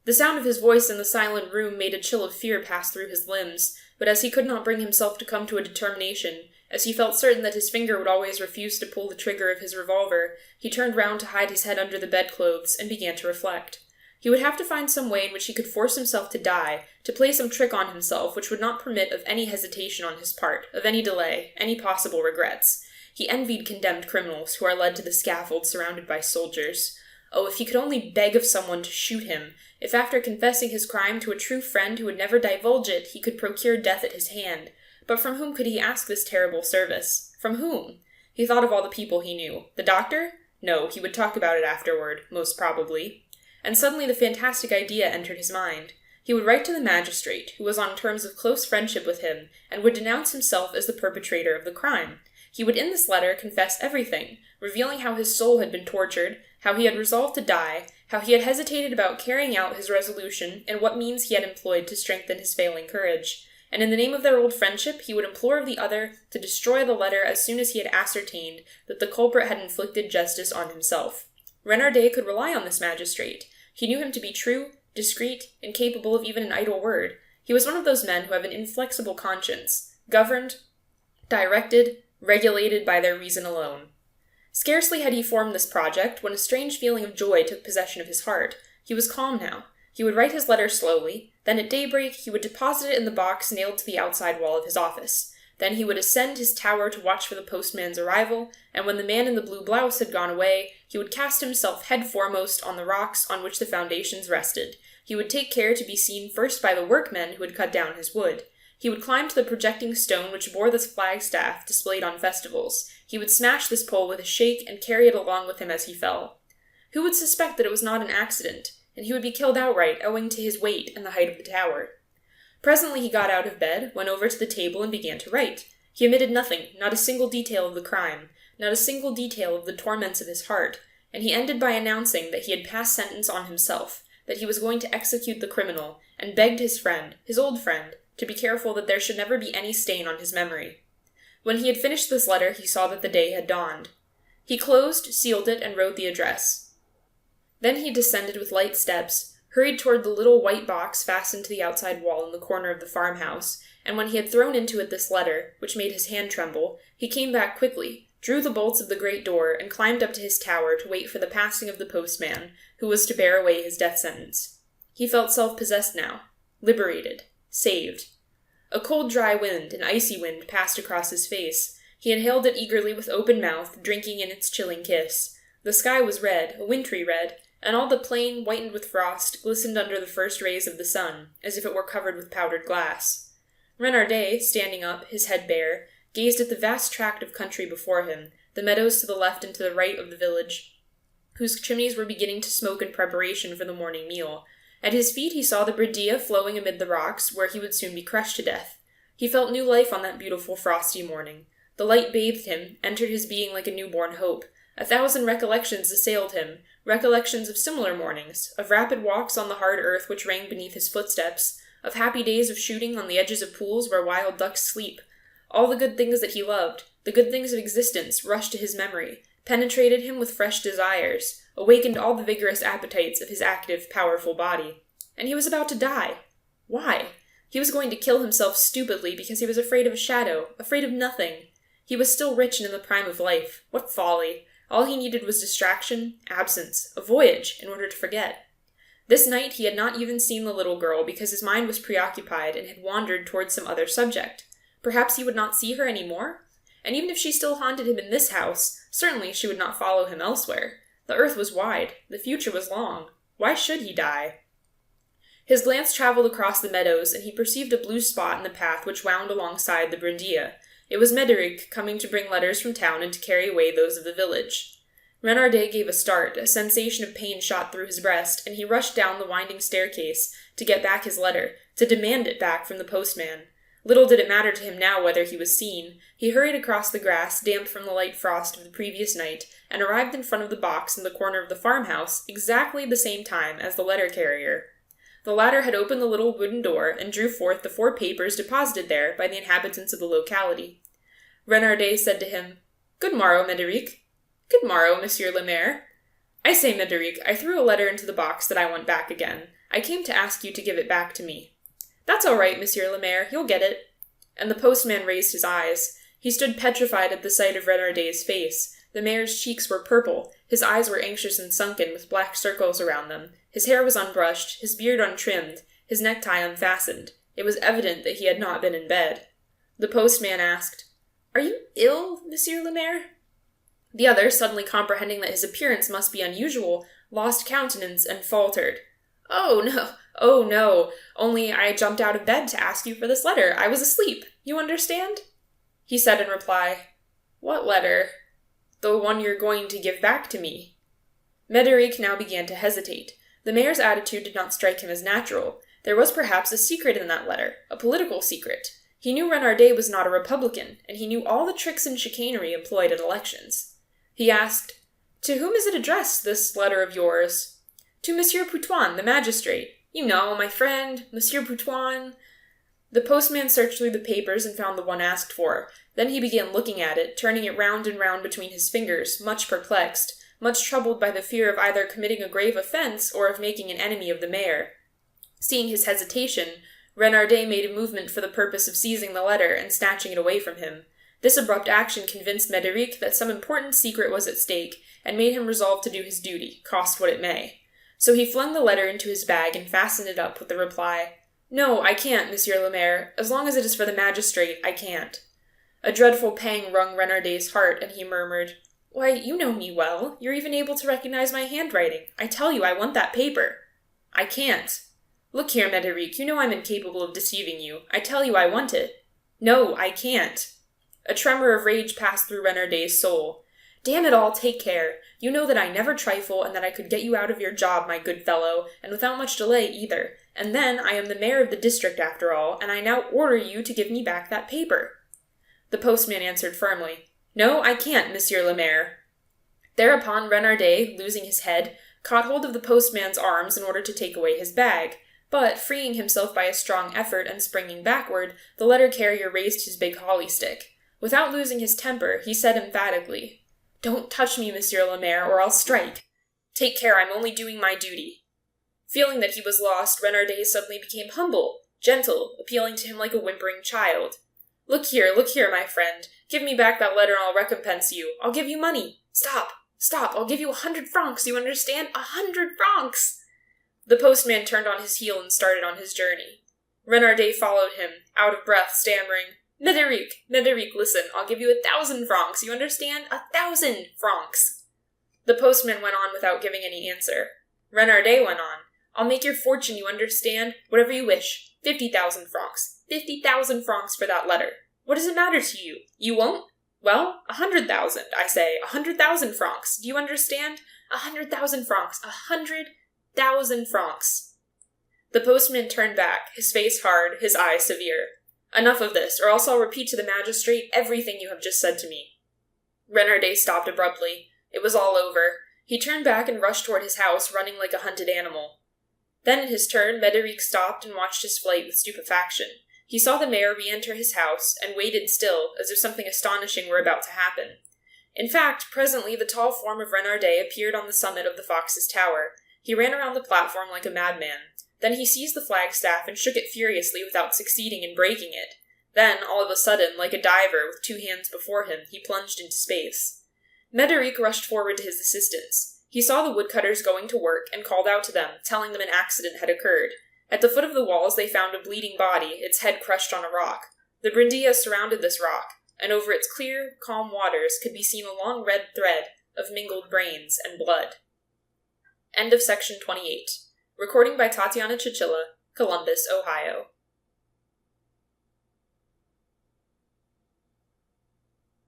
The sound of his voice in the silent room made a chill of fear pass through his limbs, but as he could not bring himself to come to a determination, as he felt certain that his finger would always refuse to pull the trigger of his revolver, he turned round to hide his head under the bedclothes, and began to reflect. He would have to find some way in which he could force himself to die, to play some trick on himself which would not permit of any hesitation on his part, of any delay, any possible regrets. He envied condemned criminals who are led to the scaffold surrounded by soldiers. Oh, if he could only beg of someone to shoot him, if after confessing his crime to a true friend who would never divulge it, he could procure death at his hand. But from whom could he ask this terrible service? From whom? He thought of all the people he knew. The doctor? No, he would talk about it afterward, most probably. And suddenly the fantastic idea entered his mind. He would write to the magistrate, who was on terms of close friendship with him, and would denounce himself as the perpetrator of the crime. He would in this letter confess everything, revealing how his soul had been tortured, how he had resolved to die, how he had hesitated about carrying out his resolution, and what means he had employed to strengthen his failing courage. And in the name of their old friendship, he would implore of the other to destroy the letter as soon as he had ascertained that the culprit had inflicted justice on himself. Renardet could rely on this magistrate. He knew him to be true, discreet, incapable of even an idle word. He was one of those men who have an inflexible conscience, governed, directed, regulated by their reason alone. Scarcely had he formed this project when a strange feeling of joy took possession of his heart. He was calm now. He would write his letter slowly, then at daybreak he would deposit it in the box nailed to the outside wall of his office. Then he would ascend his tower to watch for the postman's arrival, and when the man in the blue blouse had gone away, he would cast himself head foremost on the rocks on which the foundations rested. He would take care to be seen first by the workmen who had cut down his wood. He would climb to the projecting stone which bore the flagstaff displayed on festivals. He would smash this pole with a shake and carry it along with him as he fell. Who would suspect that it was not an accident? and he would be killed outright owing to his weight and the height of the tower. Presently he got out of bed, went over to the table, and began to write. He omitted nothing, not a single detail of the crime, not a single detail of the torments of his heart, and he ended by announcing that he had passed sentence on himself, that he was going to execute the criminal, and begged his friend, his old friend, to be careful that there should never be any stain on his memory. When he had finished this letter, he saw that the day had dawned. He closed, sealed it, and wrote the address. Then he descended with light steps, hurried toward the little white box fastened to the outside wall in the corner of the farmhouse, and when he had thrown into it this letter, which made his hand tremble, he came back quickly, drew the bolts of the great door, and climbed up to his tower to wait for the passing of the postman, who was to bear away his death sentence. He felt self-possessed now, liberated, saved. A cold, dry wind, an icy wind, passed across his face. He inhaled it eagerly with open mouth, drinking in its chilling kiss. The sky was red, a wintry red, and all the plain, whitened with frost, glistened under the first rays of the sun, as if it were covered with powdered glass. Renardet, standing up, his head bare, gazed at the vast tract of country before him, the meadows to the left and to the right of the village, whose chimneys were beginning to smoke in preparation for the morning meal. At his feet he saw the Bredea flowing amid the rocks, where he would soon be crushed to death. He felt new life on that beautiful frosty morning. The light bathed him, entered his being like a newborn hope. 1,000 recollections assailed him, recollections of similar mornings, of rapid walks on the hard earth which rang beneath his footsteps, of happy days of shooting on the edges of pools where wild ducks sleep. All the good things that he loved, the good things of existence, rushed to his memory, penetrated him with fresh desires, awakened all the vigorous appetites of his active, powerful body. And he was about to die. Why? He was going to kill himself stupidly because he was afraid of a shadow, afraid of nothing. He was still rich and in the prime of life. What folly! All he needed was distraction, absence, a voyage, in order to forget. This night he had not even seen the little girl because his mind was preoccupied and had wandered towards some other subject. Perhaps he would not see her any more? And even if she still haunted him in this house, certainly she would not follow him elsewhere. The earth was wide. The future was long. Why should he die? His glance traveled across the meadows, and he perceived a blue spot in the path which wound alongside the Bredea. It was Médéric coming to bring letters from town and to carry away those of the village. Renardet gave a start, a sensation of pain shot through his breast, and he rushed down the winding staircase to get back his letter, to demand it back from the postman. Little did it matter to him now whether he was seen. He hurried across the grass, damp from the light frost of the previous night, and arrived in front of the box in the corner of the farmhouse exactly the same time as the letter-carrier. The latter had opened the little wooden door and drew forth the 4 papers deposited there by the inhabitants of the locality. Renardet said to him, "Good morrow, Médéric." "Good morrow, Monsieur le Maire." "I say, Médéric, I threw a letter into the box that I want back again. I came to ask you to give it back to me." "That's all right, Monsieur le Maire, you'll get it." And the postman raised his eyes. He stood petrified at the sight of Renardet's face. The mayor's cheeks were purple, his eyes were anxious and sunken, with black circles around them. His hair was unbrushed, his beard untrimmed, his necktie unfastened. It was evident that he had not been in bed. The postman asked, "Are you ill, Monsieur le Maire?" The other, suddenly comprehending that his appearance must be unusual, lost countenance and faltered. Oh, no, only I jumped out of bed to ask you for this letter. I was asleep. You understand?" He said in reply, "What letter?" "The one you're going to give back to me." Médéric now began to hesitate. The mayor's attitude did not strike him as natural. There was perhaps a secret in that letter, a political secret. He knew Renardet was not a Republican, and he knew all the tricks and chicanery employed at elections. He asked, "To whom is it addressed, this letter of yours?" "To Monsieur Poutoin, the magistrate. You know, my friend, Monsieur Poutoin." The postman searched through the papers and found the one asked for. Then he began looking at it, turning it round and round between his fingers, much perplexed, much troubled by the fear of either committing a grave offense or of making an enemy of the mayor. Seeing his hesitation, Renardet made a movement for the purpose of seizing the letter and snatching it away from him. This abrupt action convinced Médéric that some important secret was at stake, and made him resolve to do his duty, cost what it may. So he flung the letter into his bag and fastened it up with the reply, "No, I can't, Monsieur le Maire. As long as it is for the magistrate, I can't." A dreadful pang wrung Renardet's heart, and he murmured, "Why, you know me well. You're even able to recognize my handwriting. I tell you, I want that paper." "I can't." "Look here, Médéric, you know I'm incapable of deceiving you. I tell you I want it." "No, I can't." A tremor of rage passed through Renardet's soul. Damn it all, take care. You know that I never trifle, and that I could get you out of your job, my good fellow, and without much delay either. And then, I am the mayor of the district after all, and I now order you to give me back that paper. The postman answered firmly, No, I can't, Monsieur le Maire. Thereupon Renardet, losing his head, caught hold of the postman's arms in order to take away his bag, but, freeing himself by a strong effort and springing backward, the letter-carrier raised his big holly-stick. Without losing his temper, he said emphatically, Don't touch me, Monsieur le Maire, or I'll strike. Take care, I'm only doing my duty. Feeling that he was lost, Renardet suddenly became humble, gentle, appealing to him like a whimpering child. Look here, my friend. Give me back that letter and I'll recompense you. I'll give you money. Stop, I'll give you 100 francs, you understand? 100 francs! The postman turned on his heel and started on his journey. Renardet followed him, out of breath, stammering, Médéric, listen, I'll give you 1,000 francs, you understand? 1,000 francs! The postman went on without giving any answer. Renardet went on, I'll make your fortune, you understand? Whatever you wish. 50,000 francs. 50,000 francs for that letter. What does it matter to you? You won't? Well, 100,000, I say. 100,000 francs. Do you understand? 100,000 francs. 100,000 francs. The postman turned back, his face hard, his eye severe. Enough of this, or else I'll repeat to the magistrate everything you have just said to me. Renardet stopped abruptly. It was all over. He turned back and rushed toward his house, running like a hunted animal. Then, in his turn, Médéric stopped and watched his flight with stupefaction. He saw the mayor re-enter his house, and waited still, as if something astonishing were about to happen. In fact, presently the tall form of Renardet appeared on the summit of the Fox's Tower. He ran around the platform like a madman. Then he seized the flagstaff and shook it furiously without succeeding in breaking it. Then, all of a sudden, like a diver with 2 hands before him, he plunged into space. Médéric rushed forward to his assistance. He saw the woodcutters going to work and called out to them, telling them an accident had occurred. At the foot of the walls they found a bleeding body, its head crushed on a rock. The brindilla surrounded this rock, and over its clear, calm waters could be seen a long red thread of mingled brains and blood. End of section 28. Recording by Tatiana Chichilla, Columbus, Ohio.